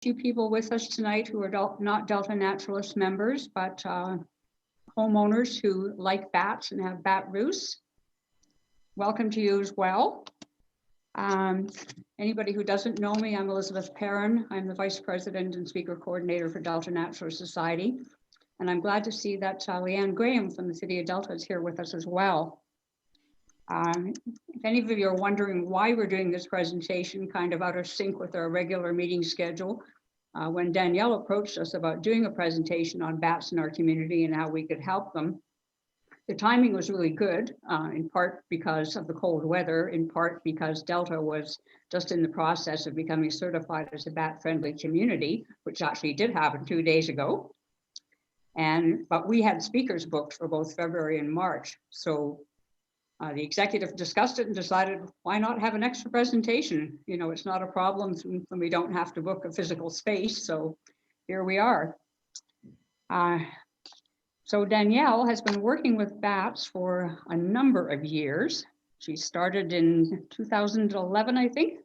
few people with us tonight who are not Delta Naturalist members, but homeowners who like bats and have bat roosts. Welcome to you as well. Anybody who doesn't know me, I'm Elizabeth Perrin. I'm the Vice President and Speaker Coordinator for Delta Naturalist Society. And I'm glad to see that Leanne Graham from the City of Delta is here with us as well. If any of you are wondering why we're doing this presentation kind of out of sync with our regular meeting schedule, when Danielle approached us about doing a presentation on bats in our community and how we could help them, the timing was really good, in part because of the cold weather, in part because Delta was just in the process of becoming certified as a bat-friendly community, which actually did happen 2 days ago. But we had speakers booked for both February and March. So the executive discussed it and decided, why not have an extra presentation? You know, it's not a problem when we don't have to book a physical space. So here we are. So Danielle has been working with bats for a number of years. She started in 2011, I think,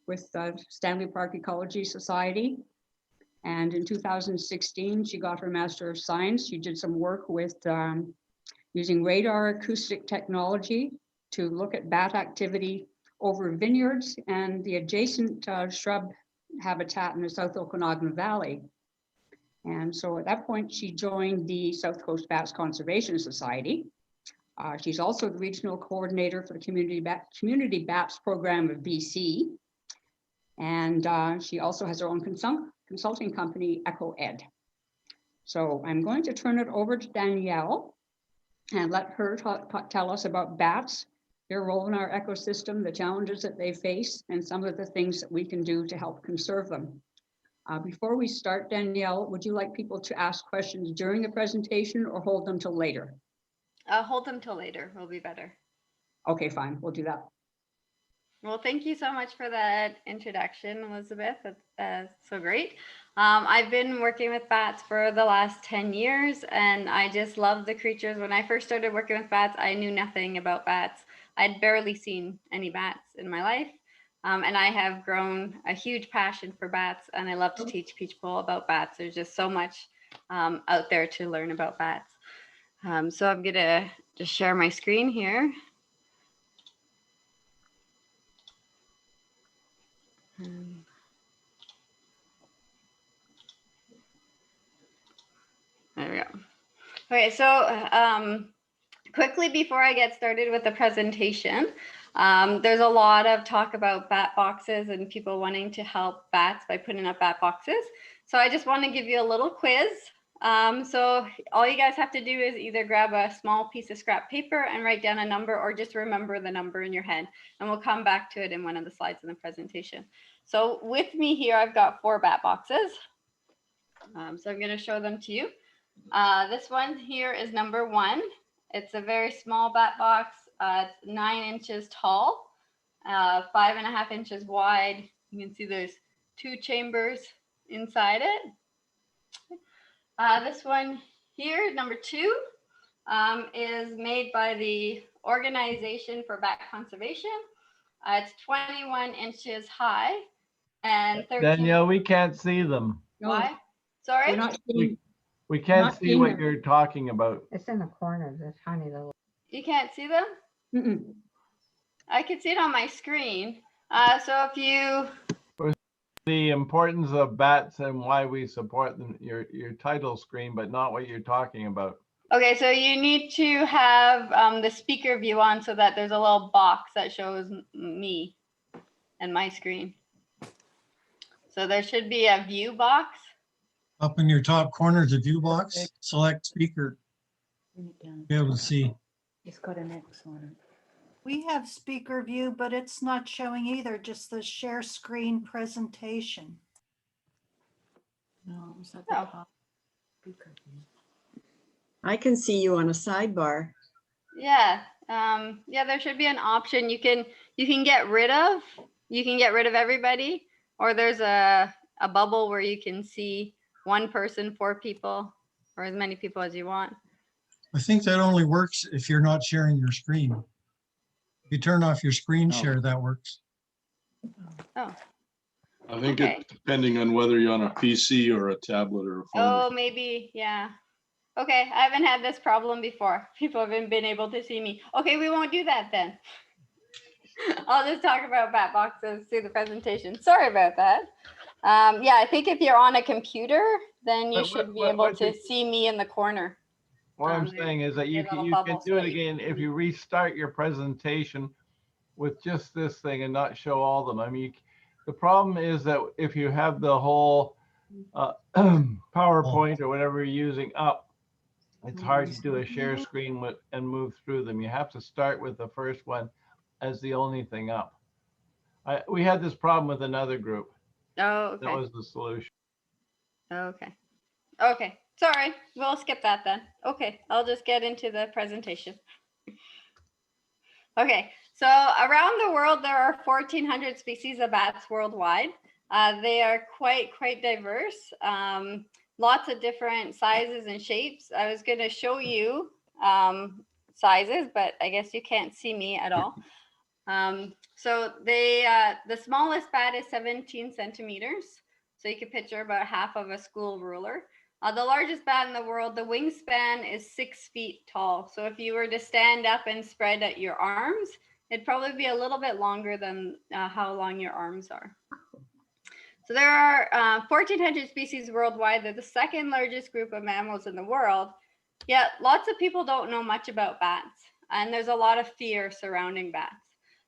with Stanley Park Ecology Society. And in 2016, she got her Master of Science. She did some work with using radar-acoustic technology to look at bat activity over vineyards and the adjacent shrub habitat in the South Okanagan Valley. And so at that point, she joined the South Coast Bats Conservation Society. She's also the regional coordinator for the Community Bats program of BC. And she also has her own consulting company, EcoEd. So I'm going to turn it over to Danielle and let her tell us about bats, their role in our ecosystem, the challenges that they face, and some of the things that we can do to help conserve them. Before we start, Danielle, would you like people to ask questions during the presentation or hold them till later? Hold them till later will be better. Okay, fine, we'll do that. Well, thank you so much for that introduction, Elizabeth. That's so great. I've been working with bats for the last 10 years, and I just love the creatures. When I first started working with bats, I knew nothing about bats. I'd barely seen any bats in my life. And I have grown a huge passion for bats, and I love to teach people about bats. There's just so much out there to learn about bats. So I'm gonna just share my screen here. There we go. Okay, so quickly before I get started with the presentation, there's a lot of talk about bat boxes and people wanting to help bats by putting up bat boxes. So I just want to give you a little quiz. So all you guys have to do is either grab a small piece of scrap paper and write down a number, or just remember the number in your head, and we'll come back to it in one of the slides in the presentation. So with me here, I've got 4 bat boxes. So I'm going to show them to you. This one here is number 1. It's a very small bat box. It's 9 inches tall, 5.5 inches wide. You can see there's 2 chambers inside it. This one here, number 2, is made by the Organization for Bat Conservation. It's 21 inches high and 13. Danielle, we can't see them. Why? Sorry? We're not seeing, We can't Not see what either. you're talking about. It's in the corner, the tiny little. You can't see them? mm-mm. I can see it on my screen. So if you, The importance of bats and why we support them, your title screen, but not what you're talking about. okay, so you need to have the speaker view on so that there's a little box that shows me and my screen. So there should be a view box. Up in your top corner, the view box, select speaker. Be able to see. It's got an X on it. We have speaker view, but it's not showing either, just the share screen presentation. No, it's at Oh. the top. Speaker view. I can see you on a sidebar. Yeah, yeah, there should be an option you can get rid of. You can get rid of everybody, or there's a bubble where you can see 1 person, 4 people, or as many people as you want. I think that only works if you're not sharing your screen. If you turn off your screen share, that works. Oh, I think Okay. it's depending on whether you're on a PC or a tablet or a phone. Oh, maybe, yeah. Okay, I haven't had this problem before. People haven't been able to see me. Okay, we won't do that then. I'll just talk about bat boxes through the presentation. Sorry about that. Yeah, I think if you're on a computer, then you But should be what- able what to you- see me in the corner. What I'm There's saying is that you a can, little you bubble can so do it that you can again see if me. you restart your presentation with just this thing and not show all of them. I mean, the problem is that if you have the whole PowerPoint or whatever you're using up, it's hard to do a share screen with and move through them. You have to start with the first one as the only thing up. We had this problem with another group. Oh, That okay. was the solution. Okay. Okay. Sorry, we'll skip that then. Okay, I'll just get into the presentation. Okay, so around the world, there are 1,400 species of bats worldwide. They are quite diverse. Lots of different sizes and shapes. I was going to show you sizes, but I guess you can't see me at all. So the smallest bat is 17 centimeters. So you can picture about half of a school ruler. The largest bat in the world, the wingspan is 6 feet tall. So if you were to stand up and spread at your arms, it'd probably be a little bit longer than how long your arms are. So there are 1,400 species worldwide. They're the second largest group of mammals in the world. Yet lots of people don't know much about bats. And there's a lot of fear surrounding bats.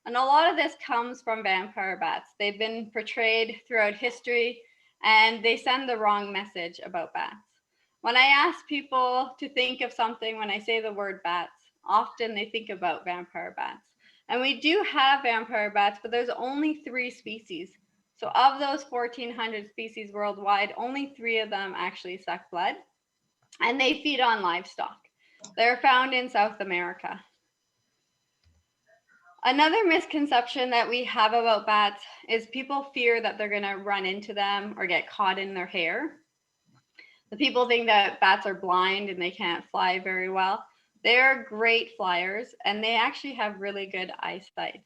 And a lot of this comes from vampire bats. They've been portrayed throughout history, and they send the wrong message about bats. When I ask people to think of something when I say the word bats, often they think about vampire bats. And we do have vampire bats, but there's only 3 species. So of those 1,400 species worldwide, only 3 of them actually suck blood, and they feed on livestock. They're found in South America. Another misconception that we have about bats is people fear that they're going to run into them or get caught in their hair. The people think that bats are blind and they can't fly very well. They're great flyers, and they actually have really good eyesight.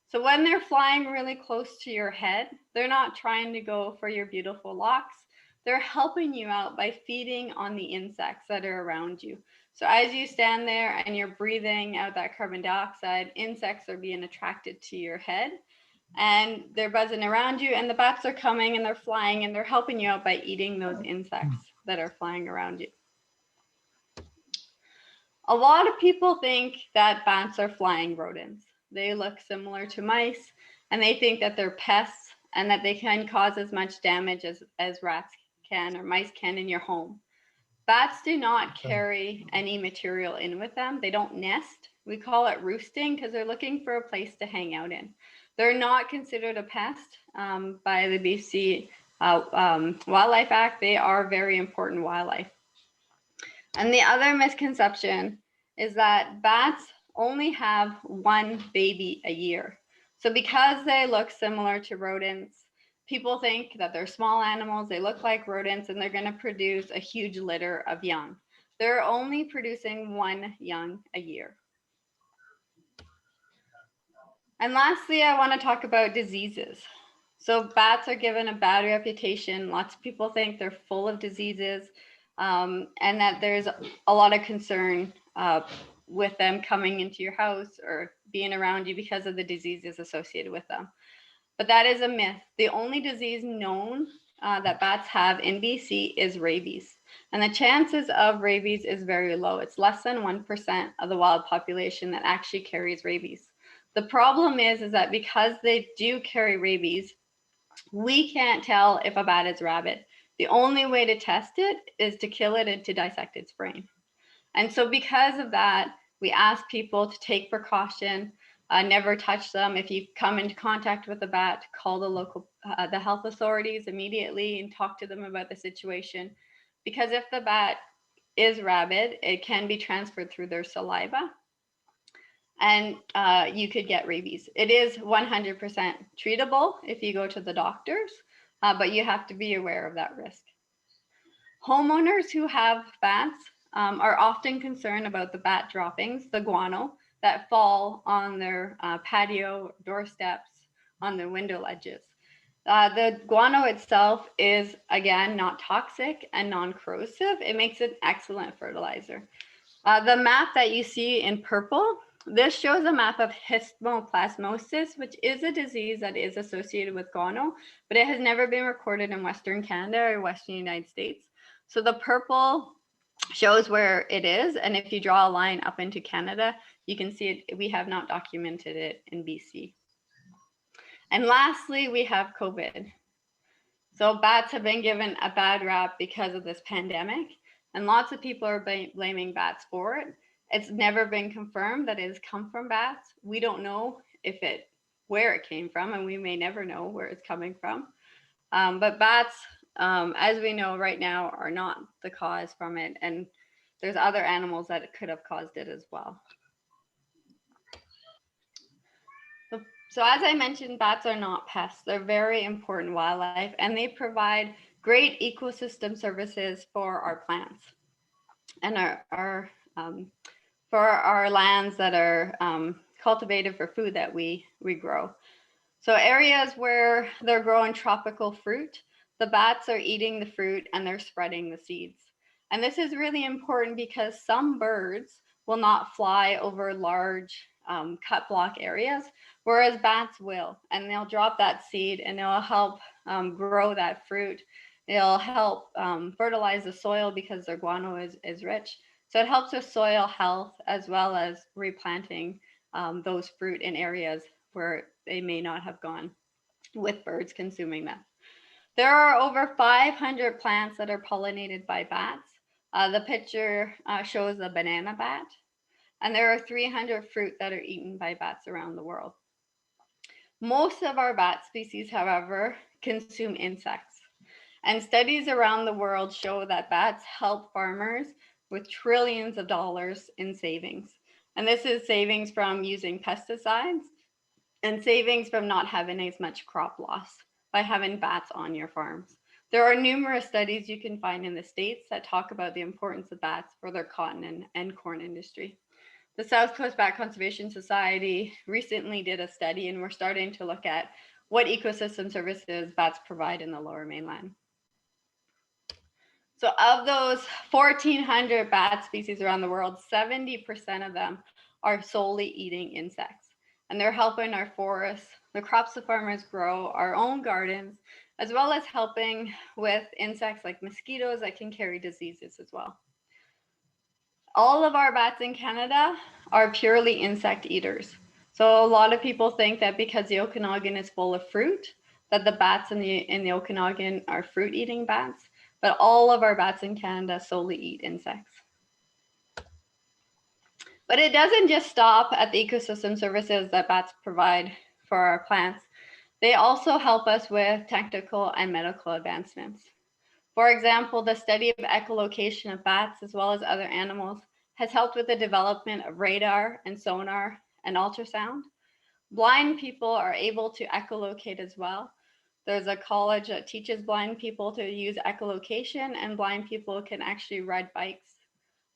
So when they're flying really close to your head, they're not trying to go for your beautiful locks. They're helping you out by feeding on the insects that are around you. So as you stand there and you're breathing out that carbon dioxide, insects are being attracted to your head, and they're buzzing around you, and the bats are coming and they're flying and they're helping you out by eating those insects that are flying around you. A lot of people think that bats are flying rodents. They look similar to mice, and they think that they're pests and that they can cause as much damage as rats can or mice can in your home. Bats do not carry any material in with them. They don't nest. We call it roosting because they're looking for a place to hang out in. They're not considered a pest by the BC Wildlife Act. They are very important wildlife. And the other misconception is that bats only have 1 baby a year. So because they look similar to rodents, people think that they're small animals, they look like rodents, and they're going to produce a huge litter of young. They're only producing 1 young a year. And lastly, I want to talk about diseases. So bats are given a bad reputation. Lots of people think they're full of diseases, and that there's a lot of concern with them coming into your house or being around you because of the diseases associated with them. But that is a myth. The only disease known that bats have in BC is rabies. And the chances of rabies is very low. It's less than 1% of the wild population that actually carries rabies. The problem is that because they do carry rabies, we can't tell if a bat is rabid. The only way to test it is to kill it and to dissect its brain. And so because of that, we ask people to take precaution, never touch them. If you come into contact with a bat, call the health authorities immediately and talk to them about the situation. Because if the bat is rabid, it can be transferred through their saliva, and you could get rabies. It is 100% treatable if you go to the doctors, but you have to be aware of that risk. Homeowners who have bats are often concerned about the bat droppings, the guano, that fall on their patio, doorsteps, on their window ledges. The guano itself is, again, not toxic and non-corrosive. It makes an excellent fertilizer. The map that you see in purple, this shows a map of histoplasmosis, which is a disease that is associated with guano, but it has never been recorded in Western Canada or Western United States. So the purple shows where it is. And if you draw a line up into Canada, you can see it. We have not documented it in BC. And lastly, we have COVID. So bats have been given a bad rap because of this pandemic, and lots of people are blaming bats for it. It's never been confirmed that it has come from bats. We don't know where it came from, and we may never know where it's coming from. But bats, as we know right now, are not the cause from it, and there's other animals that could have caused it as well. So as I mentioned, bats are not pests. They're very important wildlife, and they provide great ecosystem services for our plants and for our lands that are cultivated for food that we grow. So areas where they're growing tropical fruit, the bats are eating the fruit and they're spreading the seeds. And this is really important because some birds will not fly over large cut block areas, whereas bats will, and they'll drop that seed and it'll help grow that fruit. It'll help fertilize the soil because their guano is rich. So it helps with soil health as well as replanting those fruit in areas where they may not have gone with birds consuming them. There are over 500 plants that are pollinated by bats. The picture shows a banana bat, and there are 300 fruit that are eaten by bats around the world. Most of our bat species, however, consume insects. And studies around the world show that bats help farmers with trillions of dollars in savings. And this is savings from using pesticides and savings from not having as much crop loss by having bats on your farms. There are numerous studies you can find in the States that talk about the importance of bats for their cotton and corn industry. The South Coast Bat Conservation Society recently did a study, and we're starting to look at what ecosystem services bats provide in the Lower Mainland. So of those 1,400 bat species around the world, 70% of them are solely eating insects. And they're helping our forests, the crops the farmers grow, our own gardens, as well as helping with insects like mosquitoes that can carry diseases as well. All of our bats in Canada are purely insect eaters. So a lot of people think that because the Okanagan is full of fruit, that the bats in the Okanagan are fruit eating bats, but all of our bats in Canada solely eat insects. But it doesn't just stop at the ecosystem services that bats provide for our plants. They also help us with technical and medical advancements. For example, the study of echolocation of bats as well as other animals has helped with the development of radar and sonar and ultrasound. Blind people are able to echolocate as well. There's a college that teaches blind people to use echolocation, and blind people can actually ride bikes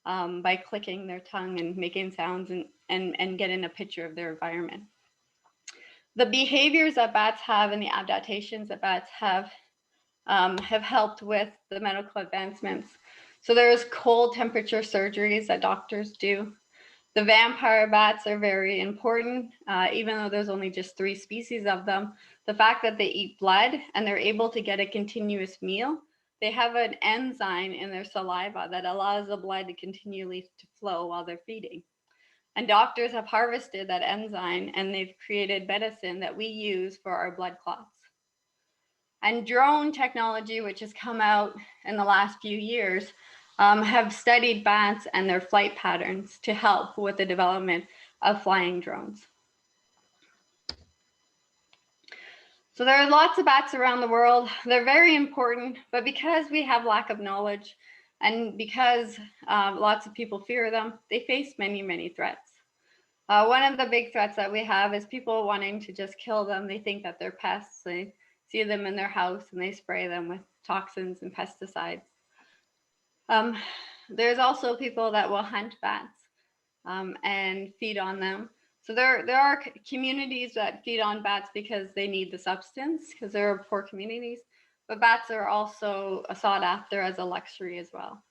by clicking their tongue and making sounds and getting a picture of their environment. The behaviors that bats have and the adaptations that bats have helped with the medical advancements. So there's cold temperature surgeries that doctors do. The vampire bats are very important, even though there's only just 3 species of them. The fact that they eat blood and they're able to get a continuous meal, they have an enzyme in their saliva that allows the blood to continually flow while they're feeding. And doctors have harvested that enzyme and they've created medicine that we use for our blood clots. And drone technology, which has come out in the last few years, have studied bats and their flight patterns to help with the development of flying drones. So there are lots of bats around the world. They're very important, but because we have lack of knowledge and because lots of people fear them, they face many, many threats. One of the big threats that we have is people wanting to just kill them. They think that they're pests. They see them in their house and they spray them with toxins and pesticides. There's also people that will hunt bats and feed on them. So there are communities that feed on bats because they need the substance, because there are poor communities, but bats are also sought after as a luxury as well.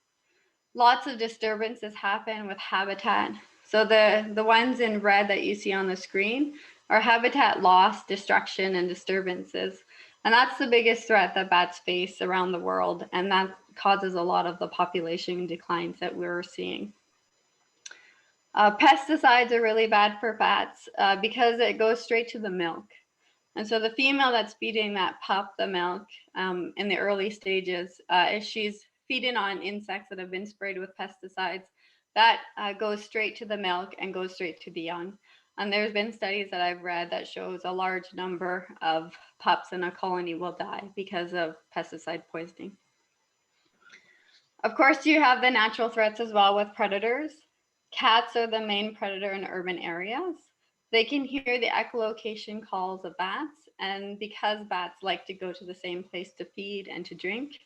Lots of disturbances happen with habitat. So the ones in red that you see on the screen are habitat loss, destruction, and disturbances. And that's the biggest threat that bats face around the world. And that causes a lot of the population declines that we're seeing. Pesticides are really bad for bats because it goes straight to the milk. And so the female that's feeding that pup the milk in the early stages, if she's feeding on insects that have been sprayed with pesticides, that goes straight to the milk and goes straight to the young. And there's been studies that I've read that shows a large number of pups in a colony will die because of pesticide poisoning. Of course, you have the natural threats as well with predators. Cats are the main predator in urban areas. They can hear the echolocation calls of bats, and because bats like to go to the same place to feed and to drink,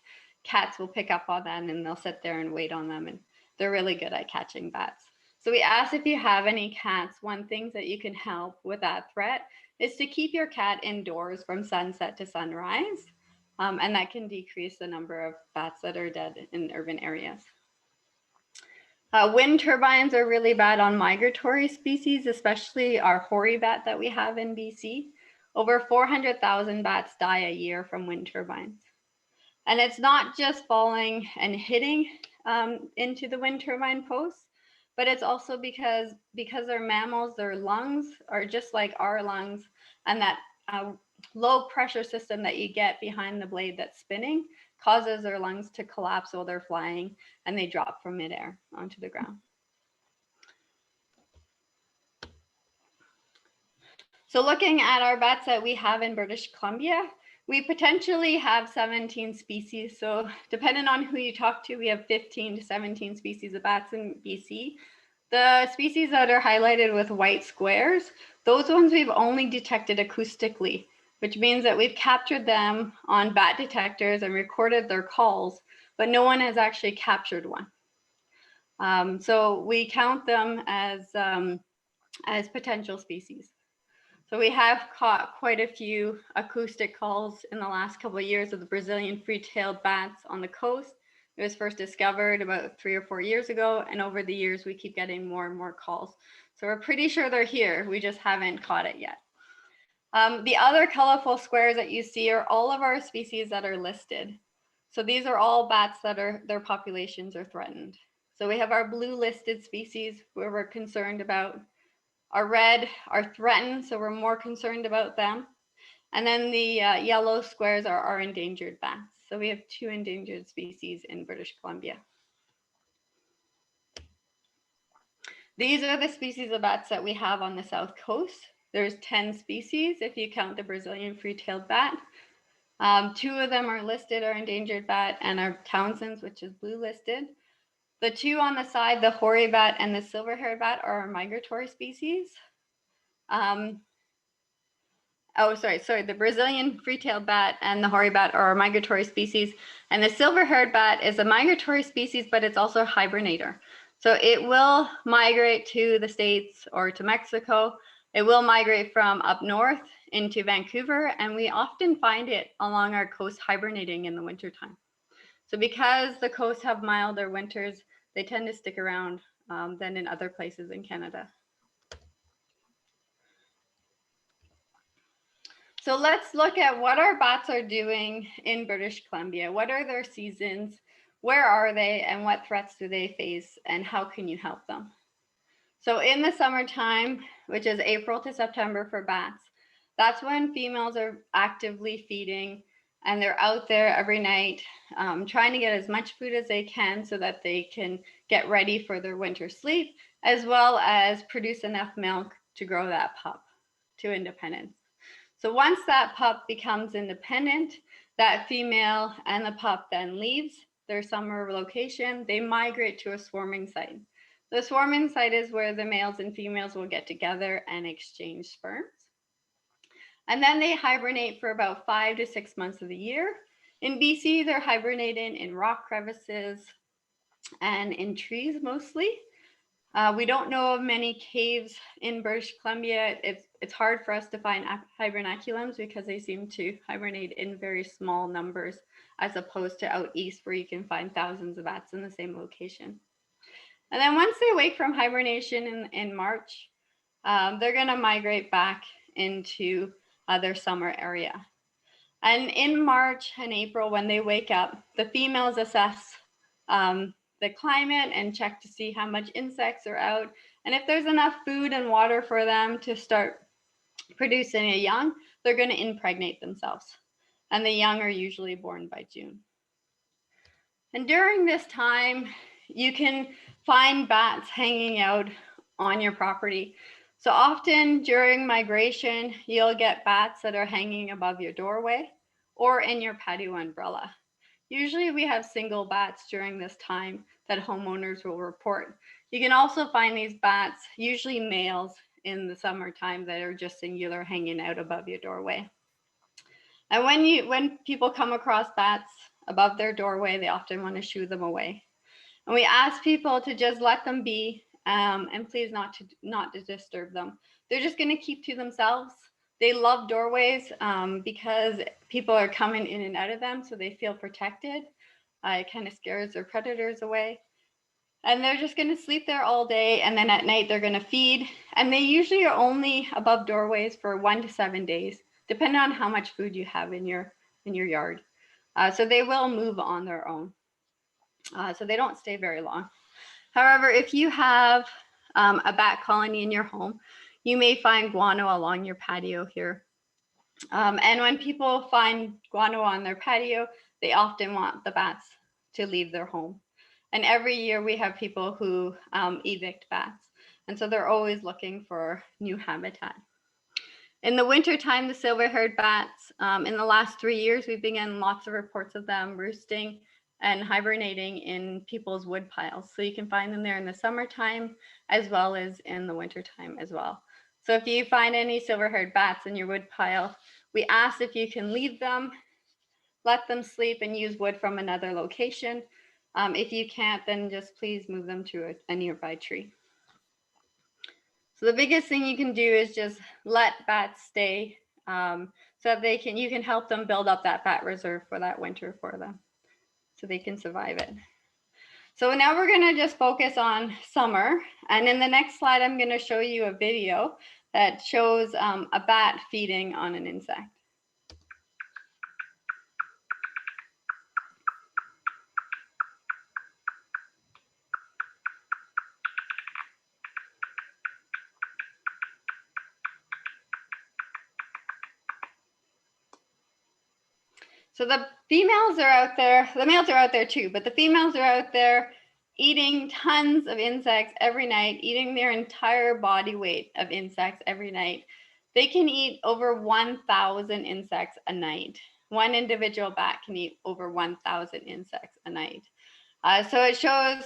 cats will pick up on that and they'll sit there and wait on them, and they're really good at catching bats. So we ask if you have any cats, one thing that you can help with that threat is to keep your cat indoors from sunset to sunrise, and that can decrease the number of bats that are dead in urban areas. Wind turbines are really bad on migratory species, especially our hoary bat that we have in BC. Over 400,000 bats die a year from wind turbines. And it's not just falling and hitting into the wind turbine posts, but it's also because they're mammals, their lungs are just like our lungs, and that low pressure system that you get behind the blade that's spinning causes their lungs to collapse while they're flying, and they drop from midair onto the ground. So looking at our bats that we have in British Columbia, we potentially have 17 species. So depending on who you talk to, we have 15 to 17 species of bats in BC. The species that are highlighted with white squares, those ones we've only detected acoustically, which means that we've captured them on bat detectors and recorded their calls, but no one has actually captured one. So we count them as potential species. So we have caught quite a few acoustic calls in the last couple of years of the Brazilian free-tailed bats on the coast. It was first discovered about 3 or 4 years ago, and over the years we keep getting more and more calls. So we're pretty sure they're here, we just haven't caught it yet. The other colorful squares that you see are all of our species that are listed. So these are all bats that their populations are threatened. So we have our blue listed species where we're concerned about. Our red are threatened, so we're more concerned about them. And then the yellow squares are our endangered bats. So we have 2 endangered species in British Columbia. These are the species of bats that we have on the south coast. There's 10 species if you count the Brazilian free-tailed bat. 2 of them are listed, our endangered bat and our Townsend's, which is blue listed. The 2 on the side, the hoary bat and the silver-haired bat, are our migratory species. The Brazilian free-tailed bat and the hoary bat are our migratory species. And the silver-haired bat is a migratory species, but it's also a hibernator. So it will migrate to the States or to Mexico. It will migrate from up north into Vancouver, and we often find it along our coast hibernating in the wintertime. So because the coasts have milder winters, they tend to stick around than in other places in Canada. So let's look at what our bats are doing in British Columbia. What are their seasons? Where are they? And what threats do they face? And how can you help them? So in the summertime, which is April to September for bats, that's when females are actively feeding, and they're out there every night trying to get as much food as they can so that they can get ready for their winter sleep, as well as produce enough milk to grow that pup to independence. So once that pup becomes independent, that female and the pup then leaves their summer location. They migrate to a swarming site. The swarming site is where the males and females will get together and exchange sperms. And then they hibernate for about 5 to 6 months of the year. In BC, they're hibernating in rock crevices and in trees mostly. We don't know of many caves in British Columbia. It's hard for us to find hibernaculums because they seem to hibernate in very small numbers, as opposed to out east where you can find thousands of bats in the same location. And then once they wake from hibernation in March, they're going to migrate back into their summer area. And in March and April, when they wake up, the females assess the climate and check to see how much insects are out. And if there's enough food and water for them to start producing a young, they're going to impregnate themselves. And the young are usually born by June. And during this time, you can find bats hanging out on your property. So often during migration, you'll get bats that are hanging above your doorway or in your patio umbrella. Usually we have single bats during this time that homeowners will report. You can also find these bats, usually males, in the summertime that are just singular hanging out above your doorway. And when people come across bats above their doorway, they often want to shoo them away. And we ask people to just let them be and please not to disturb them. They're just going to keep to themselves. They love doorways because people are coming in and out of them, so they feel protected. It kind of scares their predators away. And they're just going to sleep there all day, and then at night they're going to feed. And they usually are only above doorways for 1 to 7 days, depending on how much food you have in your yard. So they will move on their own. So they don't stay very long. However, if you have a bat colony in your home, you may find guano along your patio here. And when people find guano on their patio, they often want the bats to leave their home. And every year we have people who evict bats. And so they're always looking for new habitat. In the wintertime, the silver-haired bats, in the last 3 years, we've been getting lots of reports of them roosting and hibernating in people's wood piles. So you can find them there in the summertime as well as in the wintertime as well. So if you find any silver-haired bats in your wood pile, we ask if you can leave them, let them sleep and use wood from another location. If you can't, then just please move them to a nearby tree. So the biggest thing you can do is just let bats stay so that you can help them build up that bat reserve for that winter for them, so they can survive it. So now we're going to just focus on summer. And in the next slide, I'm going to show you a video that shows a bat feeding on an insect. So the females are out there, the males are out there too, but the females are out there eating tons of insects every night, eating their entire body weight of insects every night. They can eat over 1,000 insects a night. One individual bat can eat over 1,000 insects a night. So it shows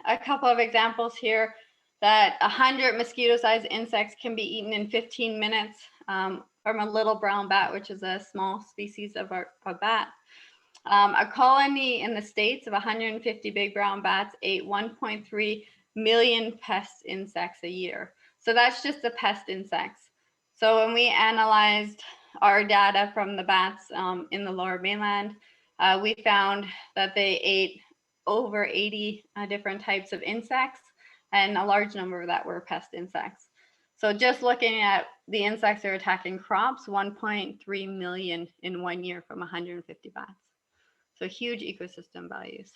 a couple of examples here that 100 mosquito-sized insects can be eaten in 15 minutes. From a little brown bat, which is a small species of a bat. A colony in the States of 150 big brown bats ate 1.3 million pest insects a year. So that's just the pest insects. So when we analyzed our data from the bats in the Lower Mainland, we found that they ate over 80 different types of insects, and a large number of that were pest insects. So just looking at the insects that are attacking crops, 1.3 million in 1 year from 150 bats. So huge ecosystem values.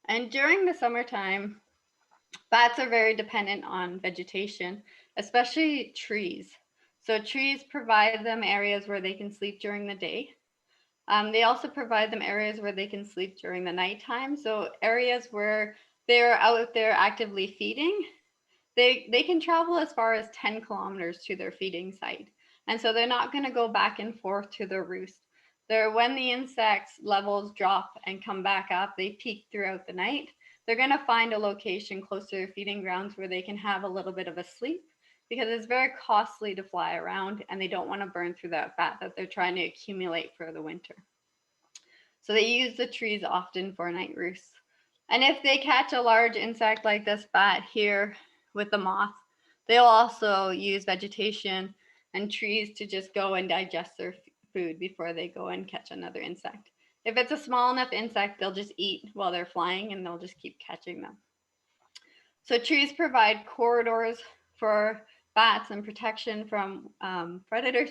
And during the summertime, bats are very dependent on vegetation, especially trees. So trees provide them areas where they can sleep during the day. They also provide them areas where they can sleep during the nighttime. So areas where they're out there actively feeding, they can travel as far as 10 kilometers to their feeding site. And so they're not going to go back and forth to their roost. When the insects levels drop and come back up, they peak throughout the night. They're going to find a location close to their feeding grounds where they can have a little bit of a sleep, because it's very costly to fly around and they don't want to burn through that fat that they're trying to accumulate for the winter. So they use the trees often for night roosts. And if they catch a large insect like this bat here with the moth, they'll also use vegetation and trees to just go and digest their food before they go and catch another insect. If it's a small enough insect, they'll just eat while they're flying and they'll just keep catching them. So trees provide corridors for bats and protection from predators.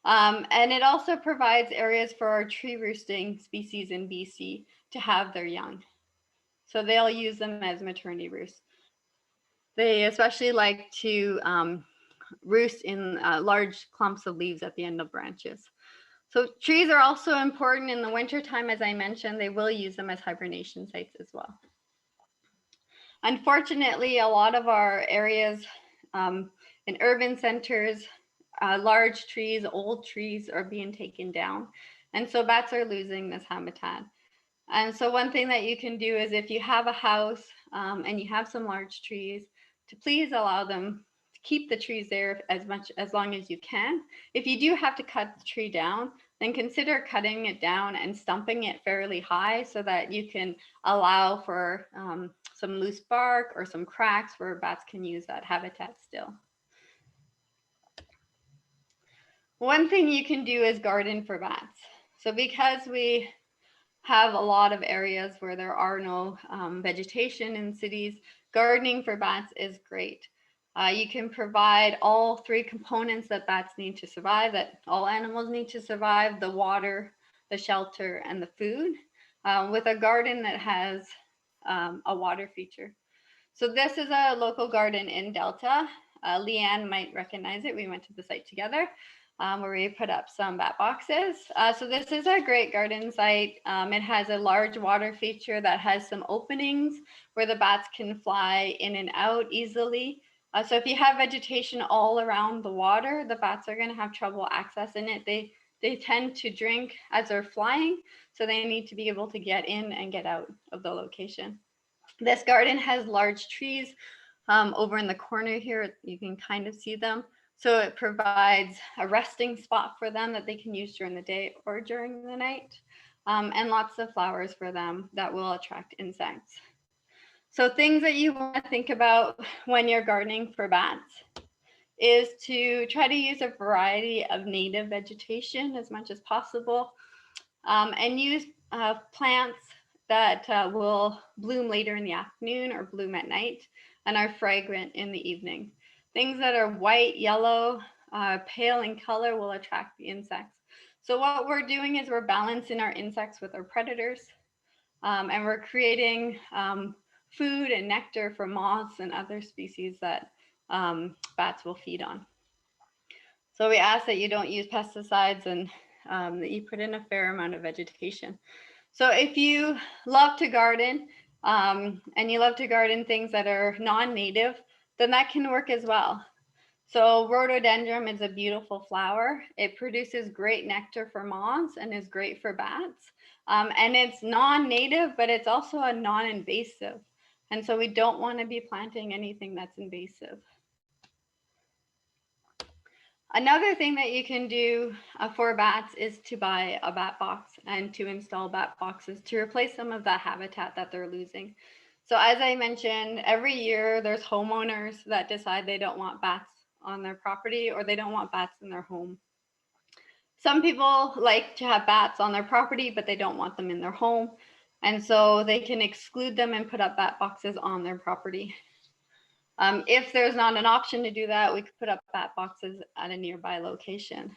And it also provides areas for our tree roosting species in BC to have their young. So they'll use them as maternity roosts. They especially like to roost in large clumps of leaves at the end of branches. So trees are also important in the wintertime, as I mentioned. They will use them as hibernation sites as well. Unfortunately, a lot of our areas in urban centers, large trees, old trees are being taken down. And so bats are losing this habitat. And so one thing that you can do is if you have a house and you have some large trees, to please allow them to keep the trees there as long as you can. If you do have to cut the tree down, then consider cutting it down and stumping it fairly high so that you can allow for some loose bark or some cracks where bats can use that habitat still. One thing you can do is garden for bats. So because we have a lot of areas where there are no vegetation in cities, gardening for bats is great. You can provide all three components that bats need to survive, that all animals need to survive: the water, the shelter, and the food, with a garden that has a water feature. So this is a local garden in Delta. Leanne might recognize it. We went to the site together. Where we put up some bat boxes. So this is a great garden site. It has a large water feature that has some openings where the bats can fly in and out easily. So if you have vegetation all around the water, the bats are going to have trouble accessing it. They tend to drink as they're flying, so they need to be able to get in and get out of the location. This garden has large trees over in the corner here. You can kind of see them. So it provides a resting spot for them that they can use during the day or during the night, and lots of flowers for them that will attract insects. So things that you want to think about when you're gardening for bats is to try to use a variety of native vegetation as much as possible, and use plants that will bloom later in the afternoon or bloom at night and are fragrant in the evening. Things that are white, yellow, pale in color will attract the insects. So what we're doing is we're balancing our insects with our predators, and we're creating food and nectar for moths and other species that bats will feed on. So we ask that you don't use pesticides and that you put in a fair amount of vegetation. So if you love to garden and you love to garden things that are non-native, then that can work as well. So rhododendron is a beautiful flower. It produces great nectar for moths and is great for bats. And it's non-native, but it's also a non-invasive. And so we don't want to be planting anything that's invasive. Another thing that you can do for bats is to buy a bat box and to install bat boxes to replace some of that habitat that they're losing. So as I mentioned, every year there's homeowners that decide they don't want bats on their property or they don't want bats in their home. Some people like to have bats on their property, but they don't want them in their home. And so they can exclude them and put up bat boxes on their property. If there's not an option to do that, we could put up bat boxes at a nearby location.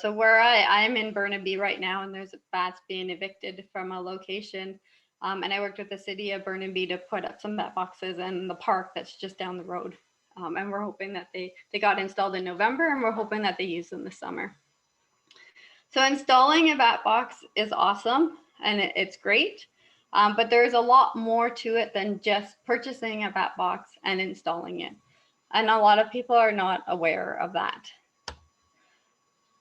So where I'm in Burnaby right now, and there's bats being evicted from a location. And I worked with the city of Burnaby to put up some bat boxes in the park that's just down the road. And we're hoping that they got installed in November, and we're hoping that they use them this summer. So installing a bat box is awesome and it's great, but there's a lot more to it than just purchasing a bat box and installing it. And a lot of people are not aware of that.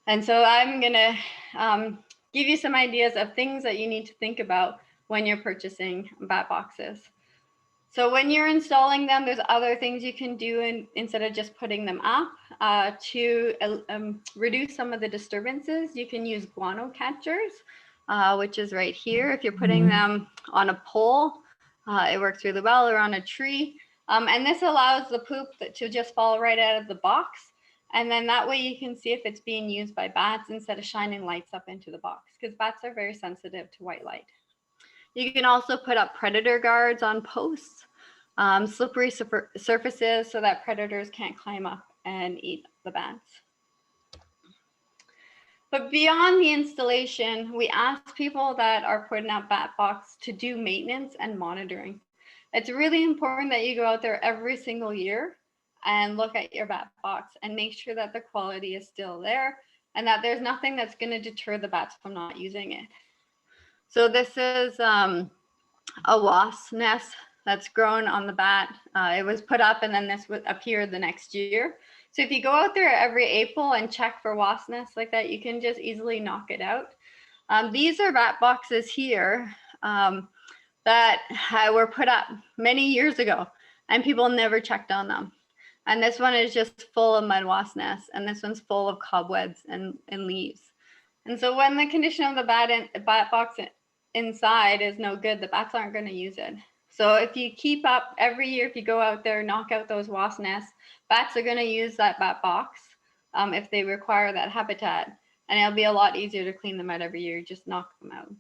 And so I'm gonna give you some ideas of things that you need to think about when you're purchasing bat boxes. So when you're installing them, there's other things you can do instead of just putting them up to reduce some of the disturbances. You can use guano catchers. which is right here. If you're putting them on a pole, it works really well, or on a tree. And this allows the poop to just fall right out of the box. And then that way you can see if it's being used by bats instead of shining lights up into the box, because bats are very sensitive to white light. You can also put up predator guards on posts, slippery surfaces so that predators can't climb up and eat the bats. But beyond the installation, we ask people that are putting up bat box to do maintenance and monitoring. It's really important that you go out there every single year and look at your bat box and make sure that the quality is still there and that there's nothing that's going to deter the bats from not using it. So this is a wasp nest that's grown on the bat. It was put up and then this would appear the next year. So if you go out there every April and check for wasp nests like that, you can just easily knock it out. These are bat boxes here that were put up many years ago and people never checked on them. And this one is just full of mud wasp nests, and this one's full of cobwebs and leaves. And so when the condition of the bat box inside is no good, the bats aren't going to use it. So if you keep up every year, if you go out there, knock out those wasp nests, bats are going to use that bat box if they require that habitat. And it'll be a lot easier to clean them out every year. Just knock them out.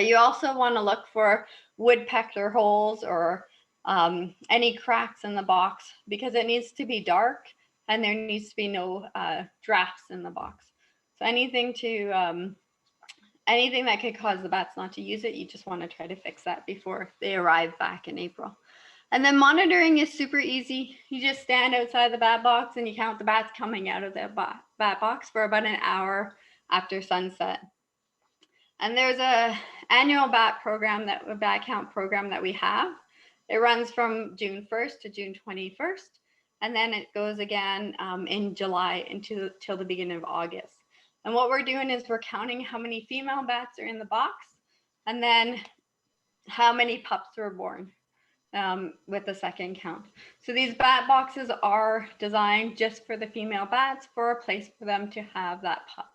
You also want to look for woodpecker holes or any cracks in the box, because it needs to be dark and there needs to be no drafts in the box. So anything that could cause the bats not to use it, you just want to try to fix that before they arrive back in April. And then monitoring is super easy. You just stand outside the bat box and you count the bats coming out of the bat box for about an hour after sunset. And there's a annual bat count program that we have. It runs from June 1st to June 21st. And then it goes again in July till the beginning of August. And what we're doing is we're counting how many female bats are in the box and then how many pups were born with the second count. So these bat boxes are designed just for the female bats, for a place for them to have that pup.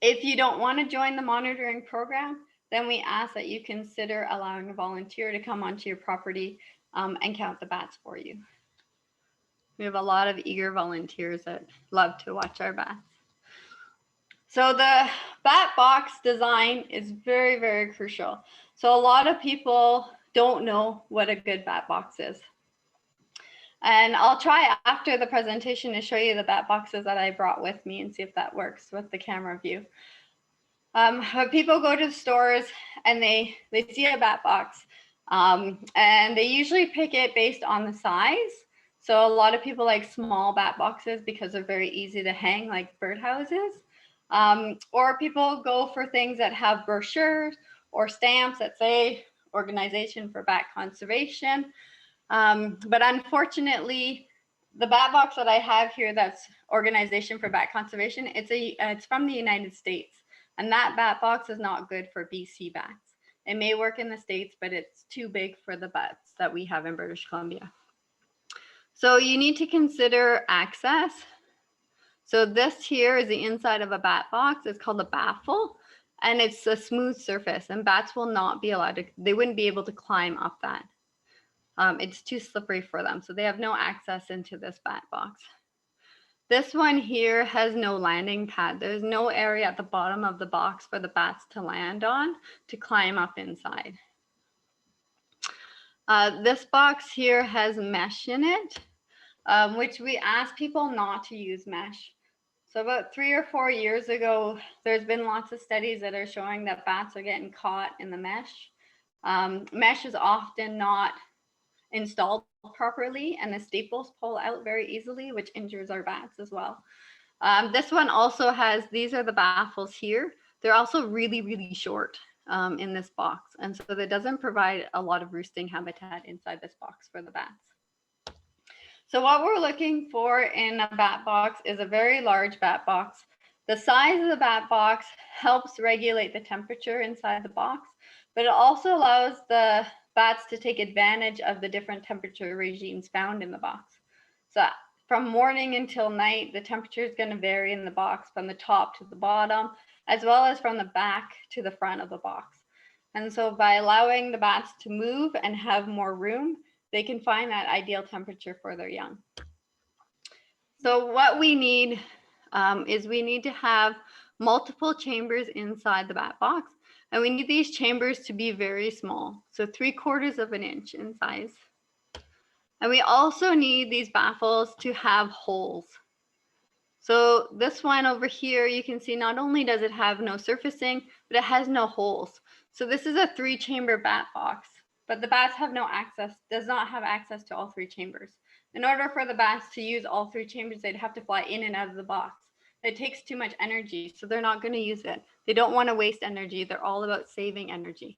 If you don't want to join the monitoring program, then we ask that you consider allowing a volunteer to come onto your property and count the bats for you. We have a lot of eager volunteers that love to watch our bats. So the bat box design is very, very crucial. So a lot of people don't know what a good bat box is. And I'll try after the presentation to show you the bat boxes that I brought with me and see if that works with the camera view. People go to the stores and they see a bat box and they usually pick it based on the size. So a lot of people like small bat boxes because they're very easy to hang, like birdhouses. Or people go for things that have brochures or stamps that say Organization for Bat Conservation. But unfortunately, the bat box that I have here that's Organization for Bat Conservation, it's from the United States. And that bat box is not good for BC bats. It may work in the States, but it's too big for the bats that we have in British Columbia. So you need to consider access. So this here is the inside of a bat box. It's called a baffle, and it's a smooth surface, and bats will not be allowed to, they wouldn't be able to climb up that. It's too slippery for them, so they have no access into this bat box. This one here has no landing pad. There's no area at the bottom of the box for the bats to land on to climb up inside. This box here has mesh in it, which we ask people not to use mesh. So about 3 or 4 years ago, there's been lots of studies that are showing that bats are getting caught in the mesh. Mesh is often not installed properly and the staples pull out very easily, which injures our bats as well. This one also has, these are the baffles here. They're also really, really short in this box. And so that doesn't provide a lot of roosting habitat inside this box for the bats. So what we're looking for in a bat box is a very large bat box. The size of the bat box helps regulate the temperature inside the box, but it also allows the bats to take advantage of the different temperature regimes found in the box. So from morning until night, the temperature is going to vary in the box from the top to the bottom. as well as from the back to the front of the box. And so by allowing the bats to move and have more room, they can find that ideal temperature for their young. So what we need is we need to have multiple chambers inside the bat box, and we need these chambers to be very small, so 3/4 of an inch in size. And we also need these baffles to have holes. So this one over here, you can see not only does it have no surfacing, but it has no holes. So this is a 3-chamber bat box, but the bats have no access, does not have access to all 3 chambers. In order for the bats to use all 3 chambers, they'd have to fly in and out of the box. It takes too much energy, so they're not going to use it. They don't want to waste energy. They're all about saving energy.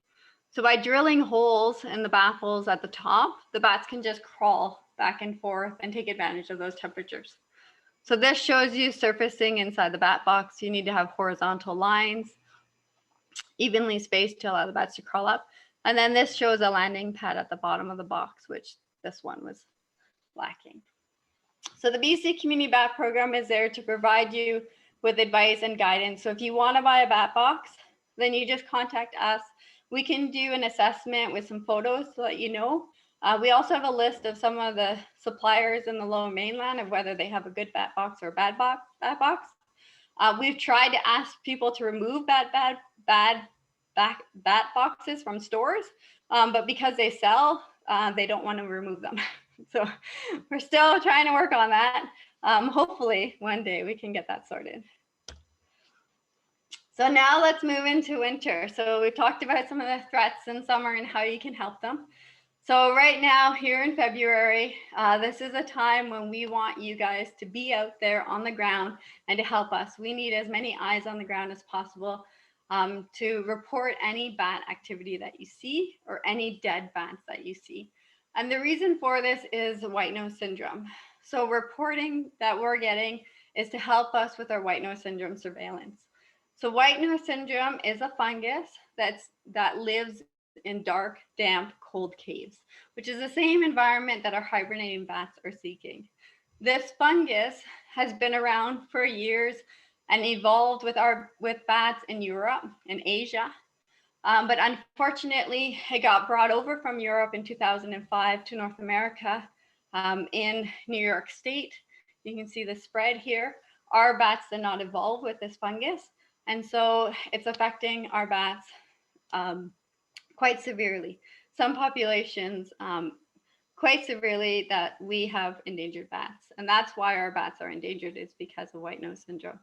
So by drilling holes in the baffles at the top, the bats can just crawl back and forth and take advantage of those temperatures. So this shows you surfacing inside the bat box. You need to have horizontal lines, evenly spaced to allow the bats to crawl up. And then this shows a landing pad at the bottom of the box, which this one was lacking. So the BC Community Bat Program is there to provide you with advice and guidance. So if you want to buy a bat box, then you just contact us. We can do an assessment with some photos to let you know. We also have a list of some of the suppliers in the Lower Mainland of whether they have a good bat box or a bad bat box. We've tried to ask people to remove bad bat boxes from stores, but because they sell, they don't want to remove them. So we're still trying to work on that. Hopefully one day we can get that sorted. So now let's move into winter. So we've talked about some of the threats in summer and how you can help them. So right now here in February, this is a time when we want you guys to be out there on the ground and to help us. We need as many eyes on the ground as possible to report any bat activity that you see or any dead bats that you see. And the reason for this is white nose syndrome. So reporting that we're getting is to help us with our white nose syndrome surveillance. So white nose syndrome is a fungus that lives in dark, damp, cold caves, which is the same environment that our hibernating bats are seeking. This fungus has been around for years and evolved with bats in Europe and Asia. But unfortunately, it got brought over from Europe in 2005 to North America in New York State. You can see the spread here. Our bats did not evolve with this fungus, and so it's affecting our bats quite severely. Some populations quite severely that we have endangered bats, and that's why our bats are endangered, is because of white nose syndrome.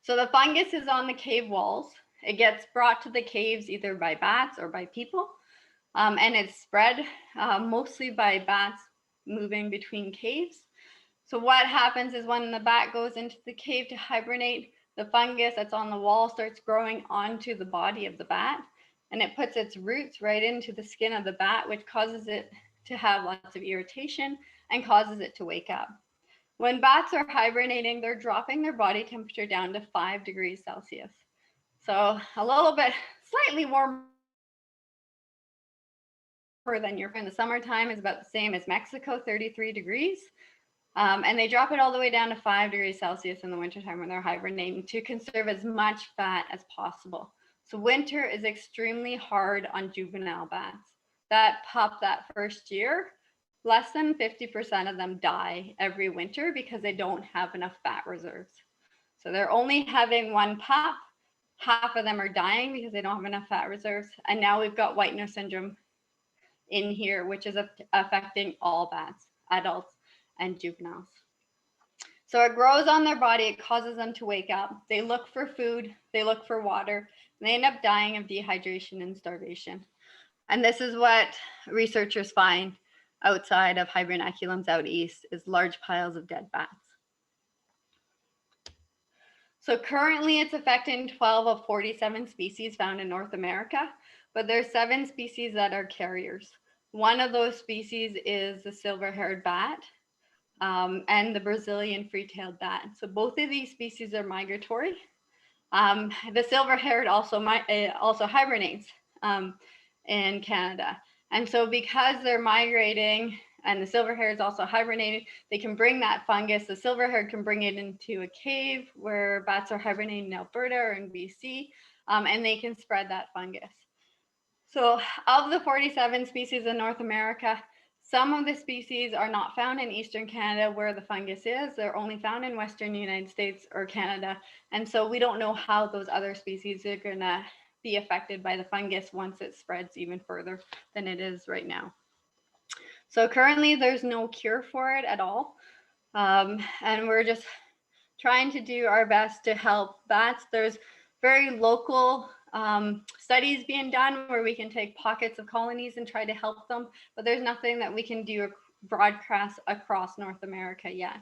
So the fungus is on the cave walls. It gets brought to the caves either by bats or by people, and it's spread mostly by bats moving between caves. So what happens is when the bat goes into the cave to hibernate, the fungus that's on the wall starts growing onto the body of the bat, and it puts its roots right into the skin of the bat, which causes it to have lots of irritation and causes it to wake up. When bats are hibernating, they're dropping their body temperature down to 5 degrees Celsius. So a little bit, slightly warmer than Europe. In the summertime is about the same as Mexico, 33 degrees. And they drop it all the way down to 5 degrees Celsius in the wintertime when they're hibernating to conserve as much fat as possible. So winter is extremely hard on juvenile bats. That pup that first year, less than 50% of them die every winter because they don't have enough fat reserves. So they're only having one pup. Half of them are dying because they don't have enough fat reserves. And now we've got white nose syndrome in here, which is affecting all bats, adults and juveniles. So it grows on their body. It causes them to wake up. They look for food. They look for water. And they end up dying of dehydration and starvation. And this is what researchers find outside of hibernaculums out east, is large piles of dead bats. So currently it's affecting 12 of 47 species found in North America, but there's 7 species that are carriers. One of those species is the silver-haired bat and the Brazilian free-tailed bat. So both of these species are migratory. The silver-haired also hibernates in Canada. And so because they're migrating and the silver-haired is also hibernating, they can bring that fungus. The silver-haired can bring it into a cave where bats are hibernating in Alberta or in BC, and they can spread that fungus. So of the 47 species in North America, some of the species are not found in Eastern Canada where the fungus is. They're only found in Western United States or Canada. And so we don't know how those other species are gonna be affected by the fungus once it spreads even further than it is right now. So currently there's no cure for it at all. And we're just trying to do our best to help bats. There's very local studies being done where we can take pockets of colonies and try to help them, but there's nothing that we can do broadcast across North America yet.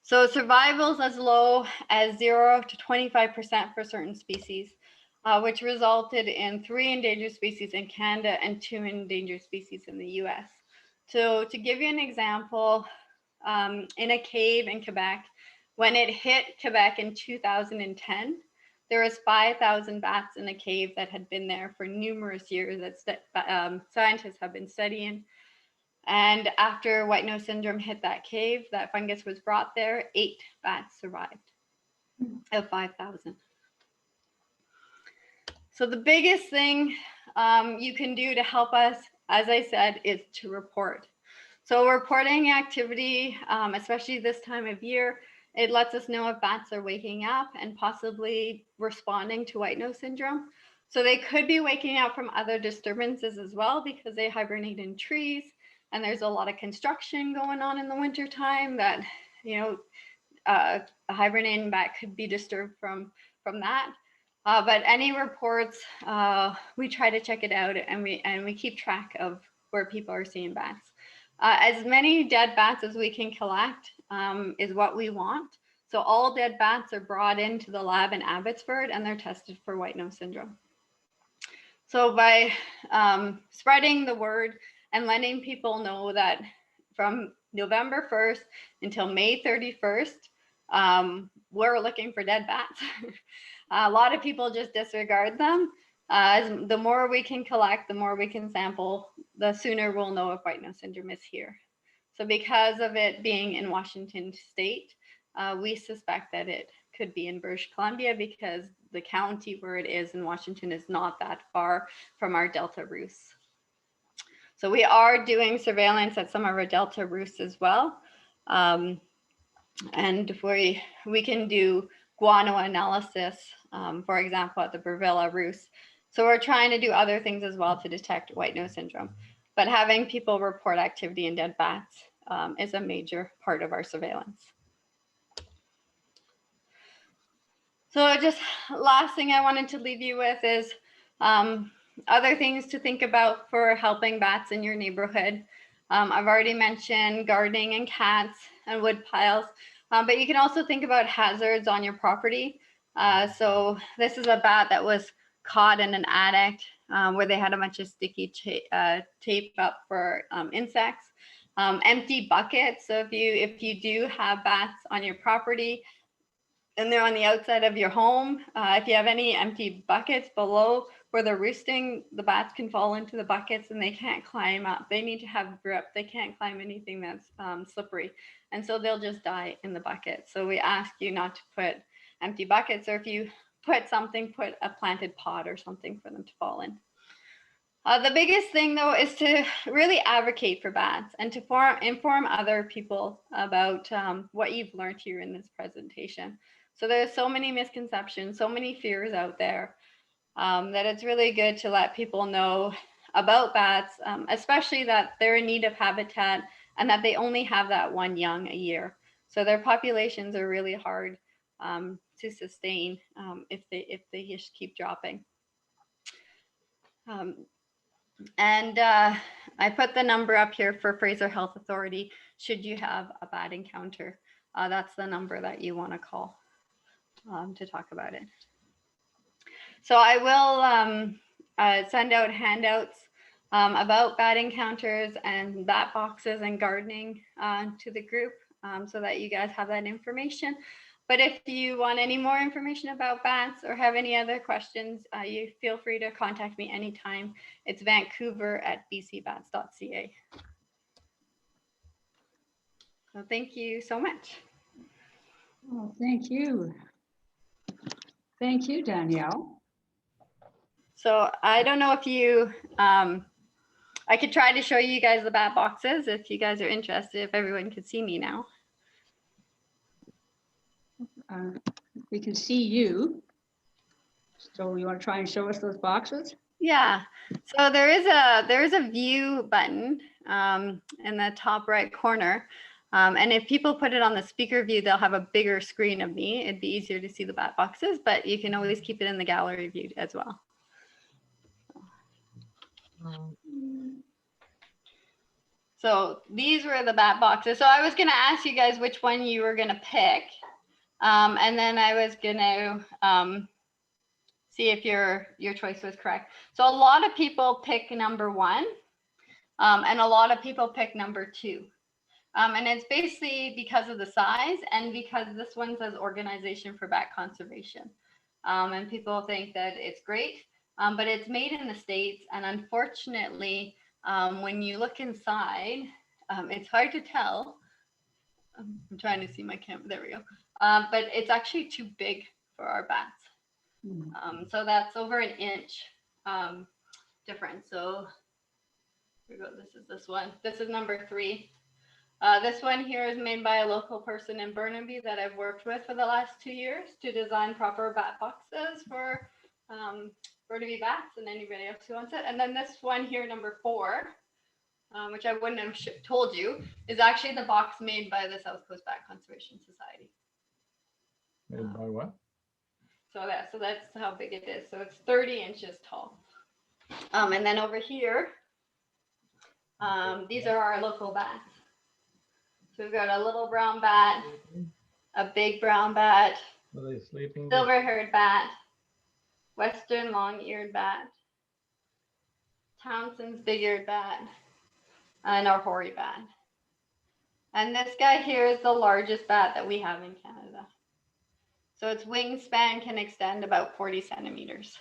So survival's as low as 0 to 25% for certain species, which resulted in 3 endangered species in Canada and 2 endangered species in the US. So to give you an example, in a cave in Quebec, when it hit Quebec in 2010, there was 5,000 bats in a cave that had been there for numerous years that scientists have been studying. And after white nose syndrome hit that cave, that fungus was brought there, 8 bats survived of 5,000. So the biggest thing you can do to help us, as I said, is to report. So reporting activity, especially this time of year, it lets us know if bats are waking up and possibly responding to white nose syndrome. So they could be waking up from other disturbances as well because they hibernate in trees, and there's a lot of construction going on in the wintertime that, you know, a hibernating bat could be disturbed from that. But any reports, we try to check it out, and we keep track of where people are seeing bats. As many dead bats as we can collect is what we want. So all dead bats are brought into the lab in Abbotsford and they're tested for white nose syndrome. So by spreading the word and letting people know that from November 1st until May 31st, we're looking for dead bats. A lot of people just disregard them. The more we can collect, the more we can sample, the sooner we'll know if white nose syndrome is here. So because of it being in Washington state, we suspect that it could be in British Columbia because the county where it is in Washington is not that far from our Delta roosts. So we are doing surveillance at some of our Delta roosts as well. And we can do guano analysis, for example, at the Brevilla roost. So we're trying to do other things as well to detect white nose syndrome. But having people report activity in dead bats is a major part of our surveillance. So just last thing I wanted to leave you with is other things to think about for helping bats in your neighborhood. I've already mentioned gardening and cats and wood piles, but you can also think about hazards on your property. So this is a bat that was caught in an attic where they had a bunch of sticky tape up for insects. Empty buckets. So if you do have bats on your property and they're on the outside of your home, if you have any empty buckets below where they're roosting, the bats can fall into the buckets and they can't climb up. They need to have grip. They can't climb anything that's slippery. And so they'll just die in the bucket. So we ask you not to put empty buckets, or if you put something, put a planted pot or something for them to fall in. The biggest thing though is to really advocate for bats and to inform other people about what you've learned here in this presentation. So there's so many misconceptions, so many fears out there that it's really good to let people know about bats, especially that they're in need of habitat and that they only have that one young a year. So their populations are really hard to sustain if they just keep dropping. I put the number up here for Fraser Health Authority should you have a bat encounter. That's the number that you want to call to talk about it. So I will send out handouts about bat encounters and bat boxes and gardening to the group so that you guys have that information. But if you want any more information about bats or have any other questions, you feel free to contact me anytime. It's Vancouver@bcbats.ca. So thank you so much. Oh, thank you. Thank you, Danielle. So I don't know if you, I could try to show you guys the bat boxes if you guys are interested, if everyone can see me now. We can see you. So you want to try and show us those boxes? Yeah, so there is a view button in the top right corner. And if people put it on the speaker view, they'll have a bigger screen of me. It'd be easier to see the bat boxes, but you can always keep it in the gallery view as well. So these were the bat boxes. So I was going to ask you guys which one you were going to pick. And then I was going to see if your choice was correct. So a lot of people pick number 1, and a lot of people pick number 2. And it's basically because of the size and because this one says Organization for Bat Conservation. And people think that it's great, but it's made in the States. And unfortunately, when you look inside, it's hard to tell. I'm trying to see my camera, there we go. But it's actually too big for our bats. So that's over an inch difference. So here we go, this one. This is number 3. This one here is made by a local person in Burnaby that I've worked with for the last 2 years to design proper bat boxes for Burnaby bats and anybody else who wants it. And then this one here, number 4, which I wouldn't have told you, is actually the box made by the South Coast Bat Conservation Society. Made by what? So that's how big it is. So it's 30 inches tall. And then over here, these are our local bats. So we've got a little brown bat, a big brown bat, Are they sleeping? silver-haired bat, western long-eared bat, Townsend's big-eared bat, and our hoary bat. And this guy here is the largest bat that we have in Canada. So its wingspan can extend about 40 centimeters.